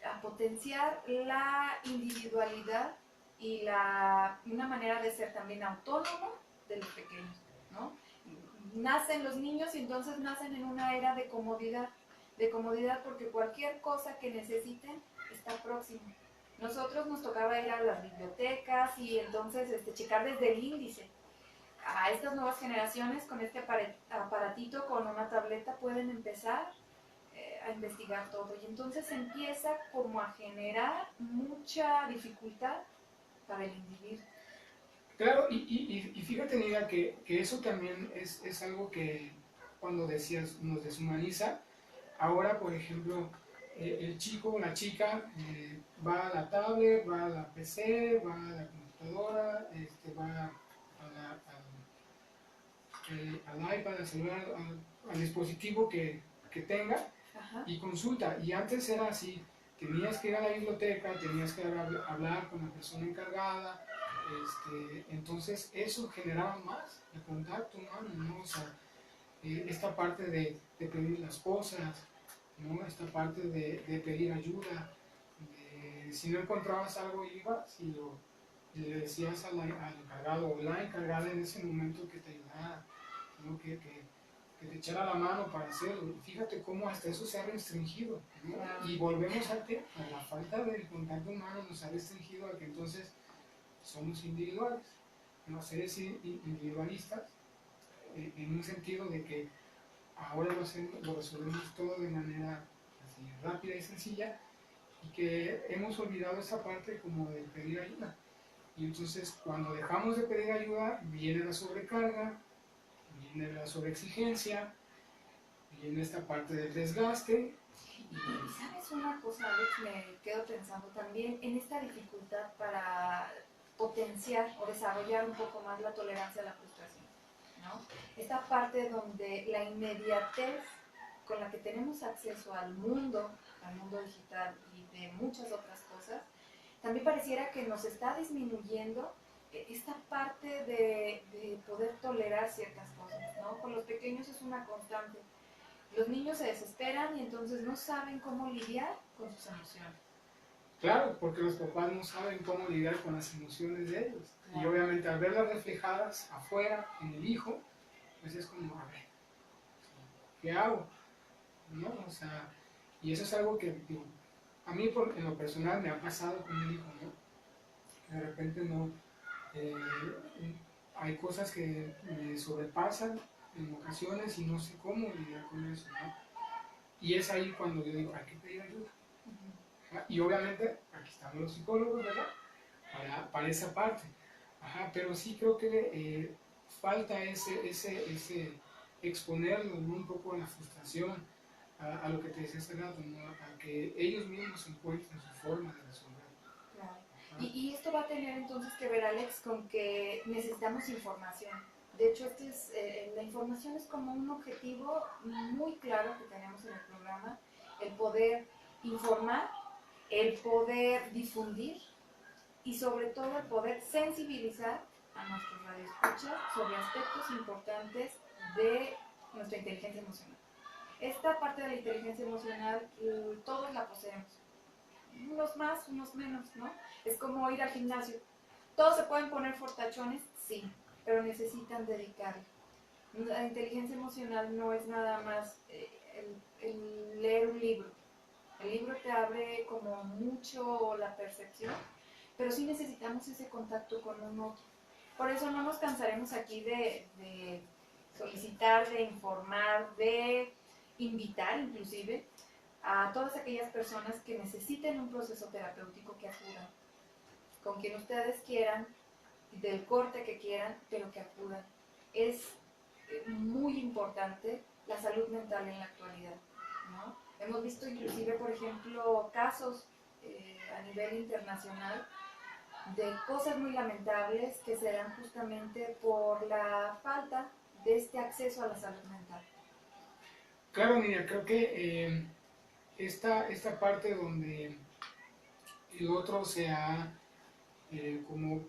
a potenciar la individualidad y una manera de ser también autónomo de los pequeños, ¿no? Nacen los niños y entonces nacen en una era de comodidad porque cualquier cosa que necesiten está próximo. Nosotros nos tocaba ir a las bibliotecas y entonces checar desde el índice. A estas nuevas generaciones con este aparatito, con una tableta, pueden empezar a investigar todo y entonces empieza como a generar mucha dificultad para el individuo. Claro, y fíjate, Nidia, que eso también es algo que cuando decías nos deshumaniza. Ahora, por ejemplo, el chico o la chica va a la tablet, va a la PC, va a la computadora, va al iPad, al celular, al dispositivo que tenga. Ajá. Y consulta. Y antes era así, tenías que ir a la biblioteca, tenías que hablar con la persona encargada. Entonces eso generaba más el contacto humano, ¿no? O sea, esta parte de pedir las cosas, ¿no? Esta parte de pedir ayuda, si no encontrabas algo ibas y le decías al encargado o la encargada en ese momento que te ayudara, ¿no? que te echara la mano para hacerlo. Fíjate cómo hasta eso se ha restringido, ¿no? Y volvemos a la falta del contacto humano nos ha restringido a que entonces somos individuales, ¿no? Seres individualistas, en un sentido de que ahora lo resolvemos todo de manera así, rápida y sencilla, y que hemos olvidado esa parte como de pedir ayuda. Y entonces cuando dejamos de pedir ayuda, viene la sobrecarga, viene la sobreexigencia, viene esta parte del desgaste. Y sabes una cosa, Alex, me quedo pensando también en esta dificultad para potenciar o desarrollar un poco más la tolerancia a la frustración, ¿no? Esta parte donde la inmediatez con la que tenemos acceso al mundo digital y de muchas otras cosas, también pareciera que nos está disminuyendo esta parte de poder tolerar ciertas cosas, ¿no? Con los pequeños es una constante. Los niños se desesperan y entonces no saben cómo lidiar con sus emociones. Claro, porque los papás no saben cómo lidiar con las emociones de ellos. Claro. Y obviamente al verlas reflejadas afuera, en el hijo, pues es como, a ver, ¿qué hago? ¿No? O sea, y eso es algo que digo, a mí en lo personal me ha pasado con mi hijo, ¿no? Que de repente no, hay cosas que me sobrepasan en ocasiones y no sé cómo lidiar con eso, ¿no? Y es ahí cuando yo digo, hay que pedir ayuda. Y obviamente, aquí están los psicólogos, ¿verdad? Para esa parte. Ajá, pero sí creo que falta ese exponerlos, ¿no? Un poco a la frustración, a lo que te decía hace rato, ¿no? A que ellos mismos encuentren su forma de resolver. Claro. Y esto va a tener entonces que ver, Alex, con que necesitamos información. De hecho, la información es como un objetivo muy claro que tenemos en el programa, el poder informar, el poder difundir y sobre todo el poder sensibilizar a nuestros radioescuchas sobre aspectos importantes de nuestra inteligencia emocional. Esta parte de la inteligencia emocional todos la poseemos, unos más, unos menos, ¿no? Es como ir al gimnasio. ¿Todos se pueden poner fortachones? Sí, pero necesitan dedicarle. La inteligencia emocional no es nada más el leer un libro. El libro te abre como mucho la percepción, pero sí necesitamos ese contacto con un otro. Por eso no nos cansaremos aquí de solicitar, de informar, de invitar inclusive a todas aquellas personas que necesiten un proceso terapéutico que acudan, con quien ustedes quieran, del corte que quieran, pero que acudan. Es muy importante la salud mental en la actualidad, ¿no? Hemos visto inclusive, por ejemplo, casos a nivel internacional de cosas muy lamentables que se dan justamente por la falta de este acceso a la salud mental? Claro, Nidia, creo que esta parte donde el otro se ha como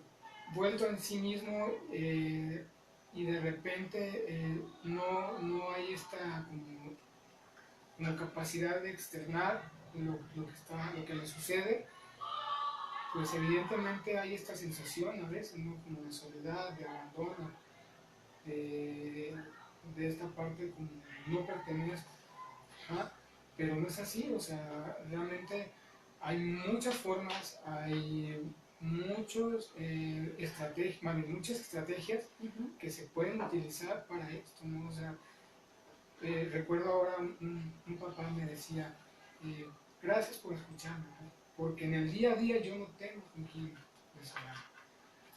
vuelto en sí mismo y de repente no hay esta como capacidad de externar lo que le sucede, pues evidentemente hay esta sensación a veces, ¿no? Como de soledad, de abandono, de esta parte como no pertenezco. ¿Ah? Pero no es así, o sea, realmente hay muchas formas, hay muchas estrategias que se pueden utilizar para esto, ¿no? O sea, recuerdo ahora un papá me decía, gracias por escucharme, ¿no? Porque en el día a día yo no tengo con quién desahogar.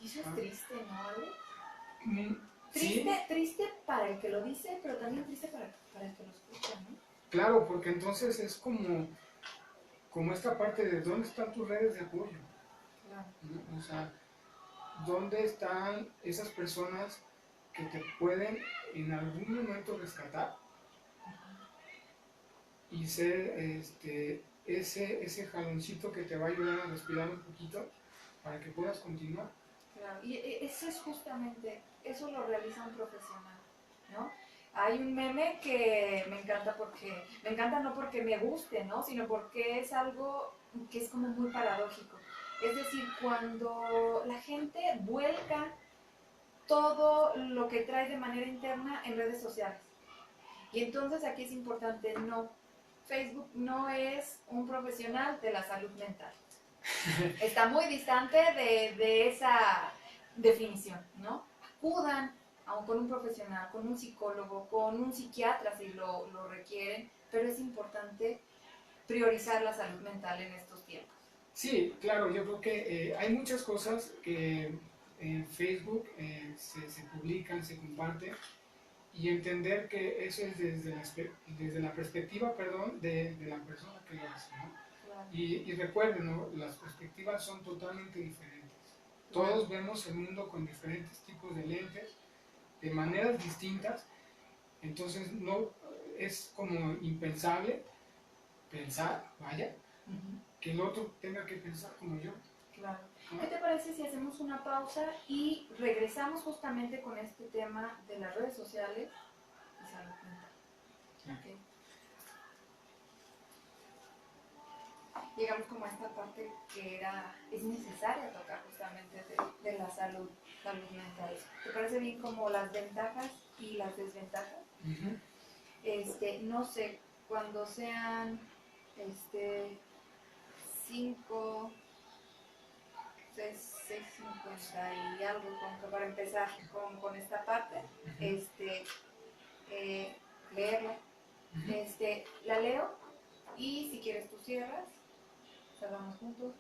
Y eso es triste, ¿no, Ale? Sí, Triste para el que lo dice, pero también triste para el que lo escucha, ¿no? claro, porque entonces es como esta parte de dónde están tus redes de apoyo, Claro. ¿no? O sea, dónde están esas personas que te pueden en algún momento rescatar y ser ese jaloncito que te va a ayudar a respirar un poquito para que puedas continuar. Claro, y eso es justamente, eso lo realiza un profesional, ¿no? Hay un meme que me encanta no porque me guste, ¿no? Sino porque es algo que es como muy paradójico. Es decir, cuando la gente vuelca todo lo que trae de manera interna en redes sociales. Y entonces aquí es importante, no, Facebook no es un profesional de la salud mental. Está muy distante de esa definición, ¿no? Acudan con un profesional, con un psicólogo, con un psiquiatra si lo requieren, pero es importante priorizar la salud mental en estos tiempos. Sí, claro, yo creo que hay muchas cosas que en Facebook se publican, se comparten, y entender que eso es desde la perspectiva, perdón, de la persona que lo hace, ¿no? Claro. Y recuerden, ¿no? Las perspectivas son totalmente diferentes. Todos vemos el mundo con diferentes tipos de lentes, de maneras distintas, entonces no es como impensable pensar, vaya, que el otro tenga que pensar como yo. Claro. ¿No? ¿Qué te parece si hacemos una pausa y regresamos justamente con este tema de las redes sociales y salud mental? Okay. Llegamos como a esta parte que es necesaria tocar justamente de la salud mental. ¿Te parece bien como las ventajas y las desventajas? No sé, cuando sean 5, 6:50 y algo, como que para empezar con esta parte, leerla. La leo y si quieres tú cierras, cerramos juntos.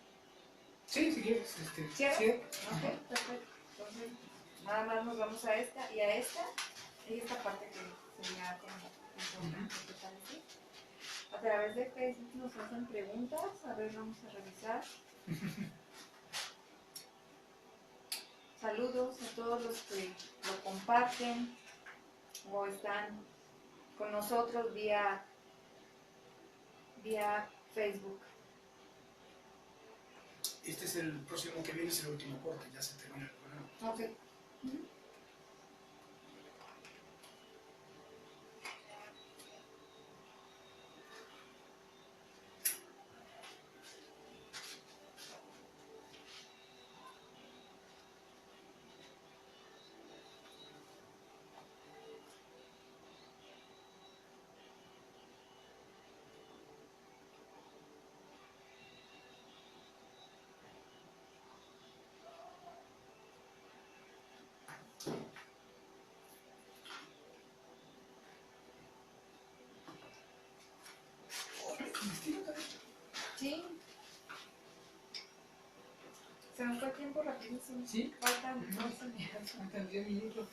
Sí, si quieres. ¿Cierras? Sí. Ok, perfecto. Entonces, nada más nos vamos a esta y esta parte que sería como importante, ¿te parece? A través de Facebook nos hacen preguntas, a ver, vamos a revisar. Saludos a todos los que lo comparten o están con nosotros vía Facebook. Este es el próximo que viene, es el último corte, ya se termina el programa. Ok. Sí. Se nos fue el tiempo rapidísimo. Sí. Faltan 12 minutos. Faltan 10 minutos.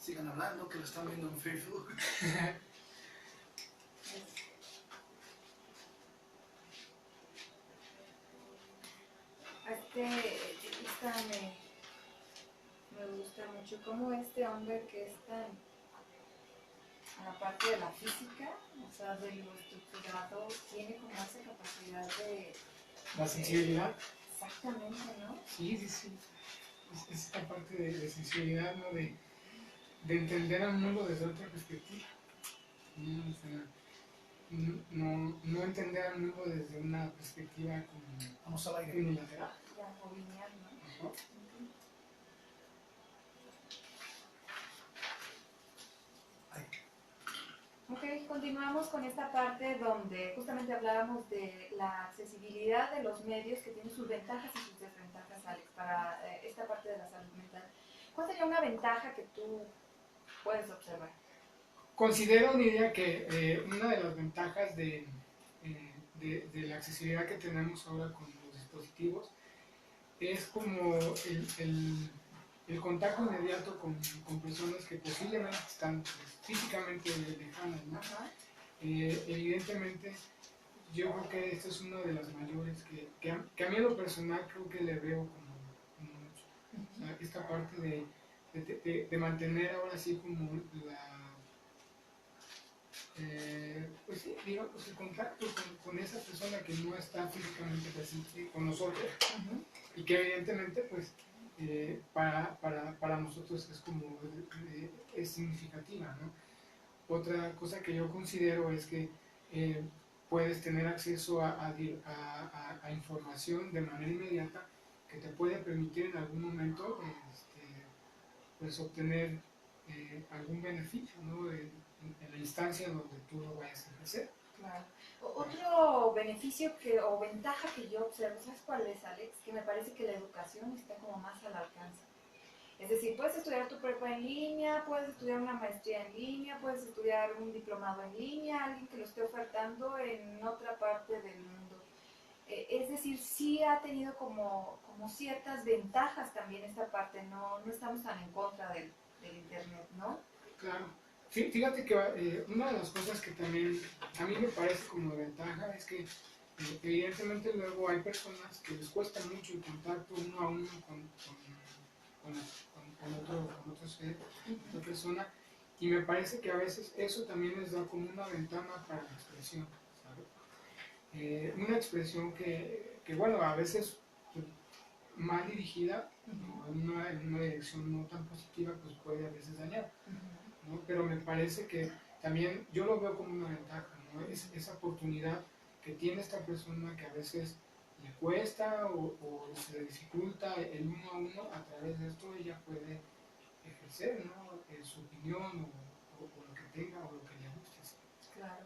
Sigan hablando, que lo están viendo en Facebook. esta me gusta mucho, como este hombre que es tan, a la parte de la física, o sea, de lo estructurado, tiene como esa capacidad de... La sensibilidad. Exactamente, ¿no? Sí, sí, sí. Es esta parte de sensibilidad, ¿no? De entender al mundo desde otra perspectiva. ¿No? O sea, no entender al mundo desde una perspectiva como Vamos al aire. unilateral. Ya, o lineal, ¿no? Ajá. Ok, continuamos con esta parte donde justamente hablábamos de la accesibilidad de los medios que tienen sus ventajas y sus desventajas, Alex, para esta parte de la salud mental. ¿Cuál sería una ventaja que tú puedes observar? Considero, Nidia, que una de las ventajas de la accesibilidad que tenemos ahora con los dispositivos es como el contacto inmediato con personas que posiblemente están pues, físicamente lejanas, ¿no? Ajá. Evidentemente, yo creo que esta es una de las mayores que a mí en lo personal creo que le veo como mucho. O sea, esta parte de mantener ahora sí como pues sí, digamos, el contacto con esa persona que no está físicamente presente con nosotros Uh-huh. y que evidentemente pues para nosotros es como es significativa, ¿no? Otra cosa que yo considero es que puedes tener acceso a información de manera inmediata que te puede permitir en algún momento pues obtener algún beneficio, ¿no? En la instancia donde tú lo vayas a ejercer. Claro. Otro beneficio o ventaja que yo observo, ¿sabes cuál es, Alex? Que me parece que la educación está como más al alcance. Es decir, puedes estudiar tu prepa en línea, puedes estudiar una maestría en línea, puedes estudiar un diplomado en línea, alguien que lo esté ofertando en otra parte del mundo. Es decir, sí ha tenido como ciertas ventajas también esta parte, no estamos tan en contra del Internet, ¿no? Claro. Fíjate que una de las cosas que también a mí me parece como ventaja es que evidentemente luego hay personas que les cuesta mucho el contacto uno a uno con otra persona y me parece que a veces eso también les da como una ventana para la expresión, ¿sabes? Una expresión que, bueno, a veces pues, mal dirigida, ¿no? En una dirección no tan positiva, pues puede a veces dañar. ¿No? Pero me parece que también yo lo veo como una ventaja, ¿no? Esa oportunidad que tiene esta persona que a veces le cuesta o se le dificulta el uno a uno, a través de esto ella puede ejercer, ¿no? Su opinión o lo que tenga o lo que le guste. ¿Sí? Claro.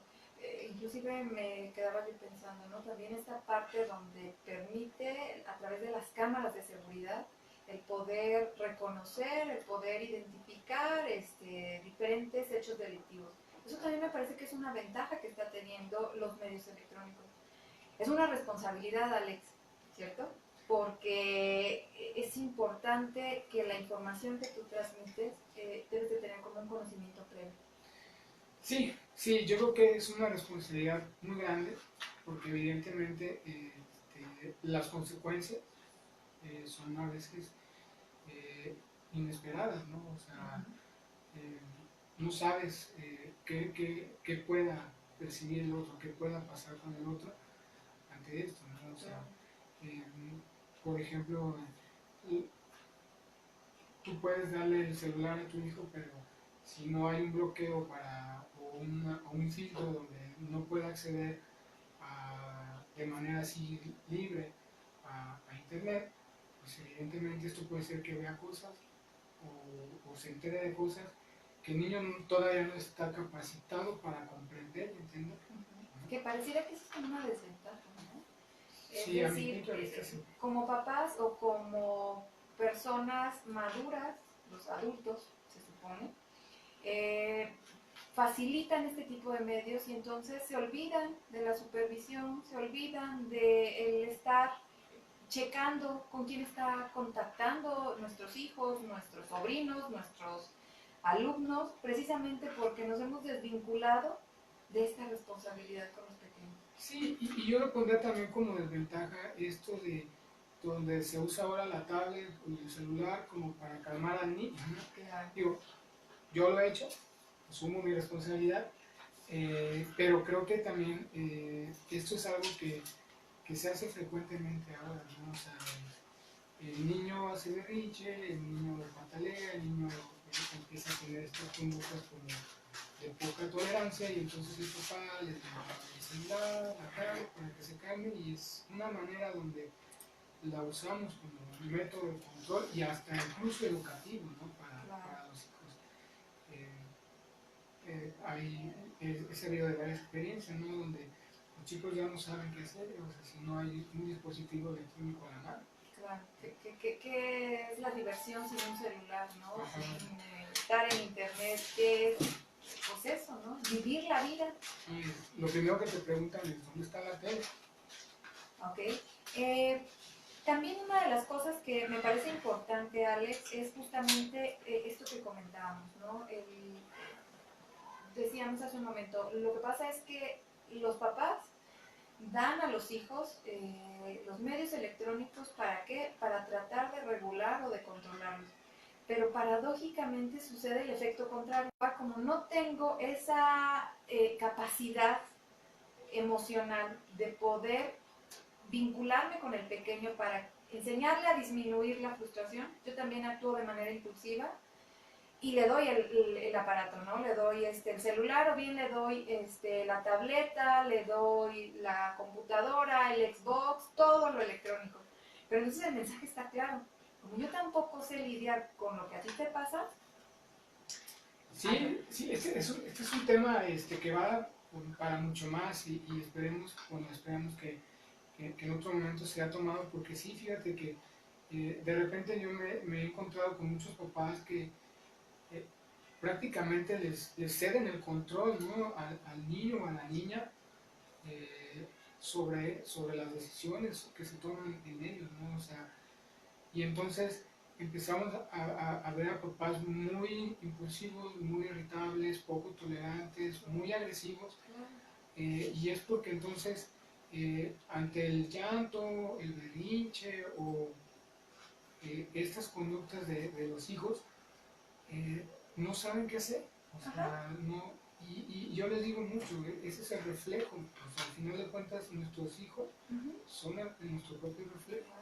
Inclusive me quedaba yo pensando, ¿no? También esta parte donde permite, a través de las cámaras de seguridad, el poder reconocer, el poder identificar diferentes hechos delictivos. Eso también me parece que es una ventaja que está teniendo los medios electrónicos. Es una responsabilidad, Alex, ¿cierto? Porque es importante que la información que tú transmites debes de tener como un conocimiento previo. Sí, sí, yo creo que es una responsabilidad muy grande porque evidentemente las consecuencias son a veces inesperadas, ¿no? O sea, no sabes qué pueda percibir el otro, qué pueda pasar con el otro ante esto, ¿no? O sea, eh, por ejemplo, tú puedes darle el celular a tu hijo, pero si no hay un bloqueo o un filtro donde no pueda acceder de manera así libre a internet, pues evidentemente esto puede ser que vea cosas o se entere de cosas que el niño todavía no está capacitado para comprender y entender. Que pareciera que eso es como una desventaja, ¿no? Sí, Es a mi decir, punto de vista sí. como papás o como personas maduras, los adultos, se supone, facilitan este tipo de medios y entonces se olvidan de la supervisión, se olvidan de el estar checando con quién está contactando nuestros hijos, nuestros sobrinos, nuestros alumnos, precisamente porque nos hemos desvinculado de esta responsabilidad con los pequeños. Sí, y yo lo pondría también como desventaja esto de donde se usa ahora la tablet y el celular como para calmar al niño, ¿no? Claro. Digo, yo lo he hecho, asumo mi responsabilidad, pero creo que también esto es algo que se hace frecuentemente ahora, ¿no? O sea, el niño hace berrinche, el niño patalea, el niño empieza a tener estas conductas como de poca tolerancia y entonces el papá les da el celular, la tablet para que se calme y es una manera donde la usamos como método de control y hasta incluso educativo, ¿no? Para los hijos. He sabido de varias experiencias, ¿no? Donde los chicos ya no saben qué hacer, o sea, si no hay un dispositivo electrónico a la mano. Claro, ¿qué es la diversión sin un celular, ¿no? Ajá. Sin estar en internet, ¿qué es? Pues eso, ¿no? Vivir la vida. Y lo primero que te preguntan es, ¿dónde está la tele? Ok. También una de las cosas que me parece importante, Alex, es justamente esto que comentábamos, ¿no? Decíamos hace un momento, lo que pasa es que los papás dan a los hijos los medios electrónicos, ¿para qué? Para tratar de regular o de controlarlos. Pero paradójicamente sucede el efecto contrario. Como no tengo esa capacidad emocional de poder vincularme con el pequeño para enseñarle a disminuir la frustración, yo también actúo de manera impulsiva y le doy el aparato, ¿no? Le doy el celular o bien le doy la tableta, le doy la computadora, el Xbox, todo lo electrónico. Pero entonces el mensaje está claro. Como yo tampoco sé lidiar con lo que a ti te pasa. Sí, sí, este es un tema que va para mucho más y esperemos, bueno, esperamos que en otro momento se ha tomado, porque sí, fíjate que de repente yo me he encontrado con muchos papás que prácticamente les ceden el control, ¿no? al niño o a la niña sobre las decisiones que se toman en ellos, ¿no? O sea, y entonces empezamos a ver a papás muy impulsivos, muy irritables, poco tolerantes, muy agresivos, y es porque entonces ante el llanto, el berrinche o estas conductas de los hijos, no saben qué hacer. O sea, no, y yo les digo mucho, ese es el reflejo. O sea, al final de cuentas, nuestros hijos son nuestro propio reflejo,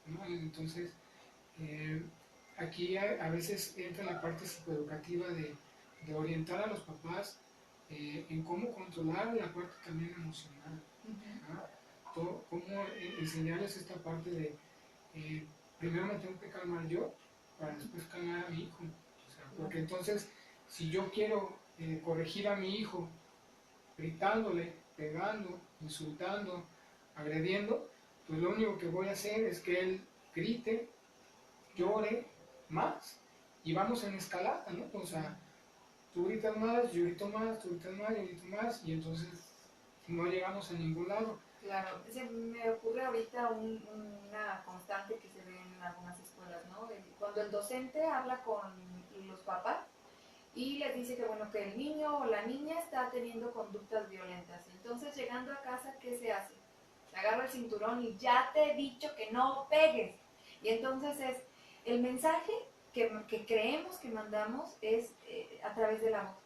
¿no? Entonces, aquí a veces entra la parte psicoeducativa de orientar a los papás en cómo controlar la parte también emocional, ¿no? Cómo enseñarles esta parte de primero me tengo que calmar yo para después calmar a mi hijo. O sea, porque entonces, si yo quiero corregir a mi hijo gritándole, pegando, insultando, agrediendo, pues lo único que voy a hacer es que él grite, llore más y vamos en escalada, ¿no? O sea, tú gritas más, yo grito más, tú gritas más, yo grito más y entonces no llegamos a ningún lado. Claro, me ocurre ahorita una constante que se ve en algunas escuelas, ¿no? Cuando el docente habla con los papás y les dice que, bueno, que el niño o la niña está teniendo conductas violentas. Entonces, llegando a casa, ¿qué se hace? Agarra el cinturón y ya te he dicho que no pegues. Y entonces el mensaje que creemos que mandamos es a través de la voz,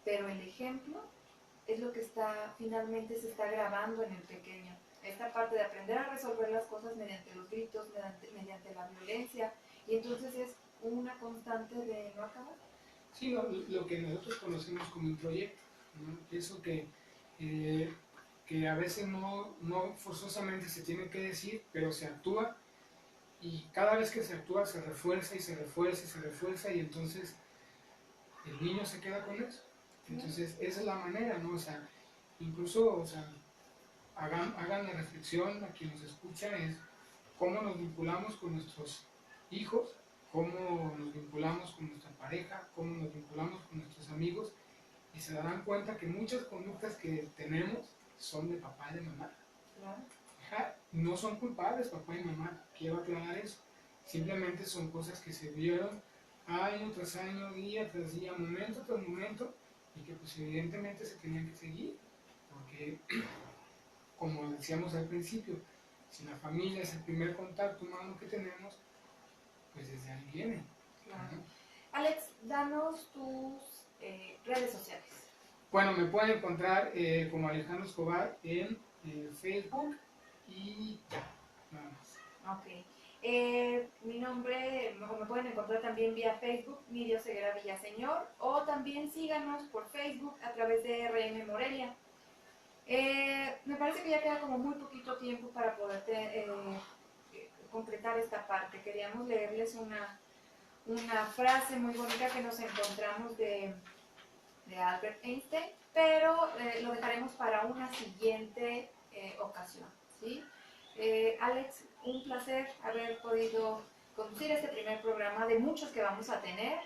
pero el ejemplo es lo que finalmente se está grabando en el pequeño. Esta parte de aprender a resolver las cosas mediante los gritos, mediante la violencia, y entonces es una constante de no acabar. Sí, lo que nosotros conocemos como introyecto, ¿no? Eso que a veces no forzosamente se tiene que decir, pero se actúa y cada vez que se actúa se refuerza y se refuerza y se refuerza y entonces el niño se queda con eso. Entonces esa es la manera, ¿no? O sea, incluso, o sea, hagan la reflexión a quien nos escucha, es cómo nos vinculamos con nuestros hijos, cómo nos vinculamos con nuestra pareja, cómo nos vinculamos con nuestros amigos, y se darán cuenta que muchas conductas que tenemos son de papá y de mamá. Claro. Ajá, no son culpables papá y mamá, quiero aclarar eso. Simplemente son cosas que se vieron año tras año, día tras día, momento tras momento, y que pues evidentemente se tenían que seguir, porque como decíamos al principio, Si la familia es el primer contacto humano que tenemos, pues desde ahí viene. Claro. ¿No? Alex, danos tus redes sociales. Bueno, me pueden encontrar como Alejandro Escobar en Facebook y ya, nada más. Ok. Mi nombre, me pueden encontrar también vía Facebook, Nidia Ceguera Villaseñor, o también síganos por Facebook a través de RM Morelia. Me parece que ya queda como muy poquito tiempo para poder completar esta parte. Queríamos leerles una frase muy bonita que nos encontramos de Albert Einstein, pero lo dejaremos para una siguiente ocasión, ¿sí? Alex, un placer haber podido conducir este primer programa de muchos que vamos a tener.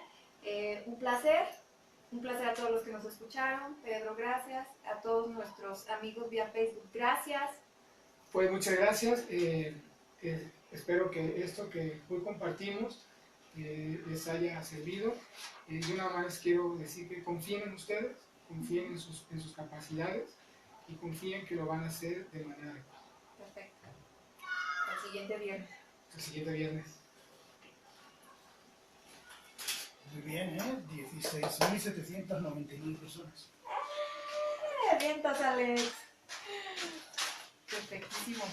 Un placer a todos los que nos escucharon. Pedro, gracias. A todos nuestros amigos vía Facebook, gracias. Pues muchas gracias. Espero que esto que hoy compartimos les haya servido. Yo nada más quiero decir que confíen en ustedes, confíen en sus capacidades y confíen que lo van a hacer de manera adecuada. Perfecto. El siguiente viernes. El siguiente viernes. Muy bien, ¿eh? 16.791 personas. Vientos, Alex. Perfectísimo.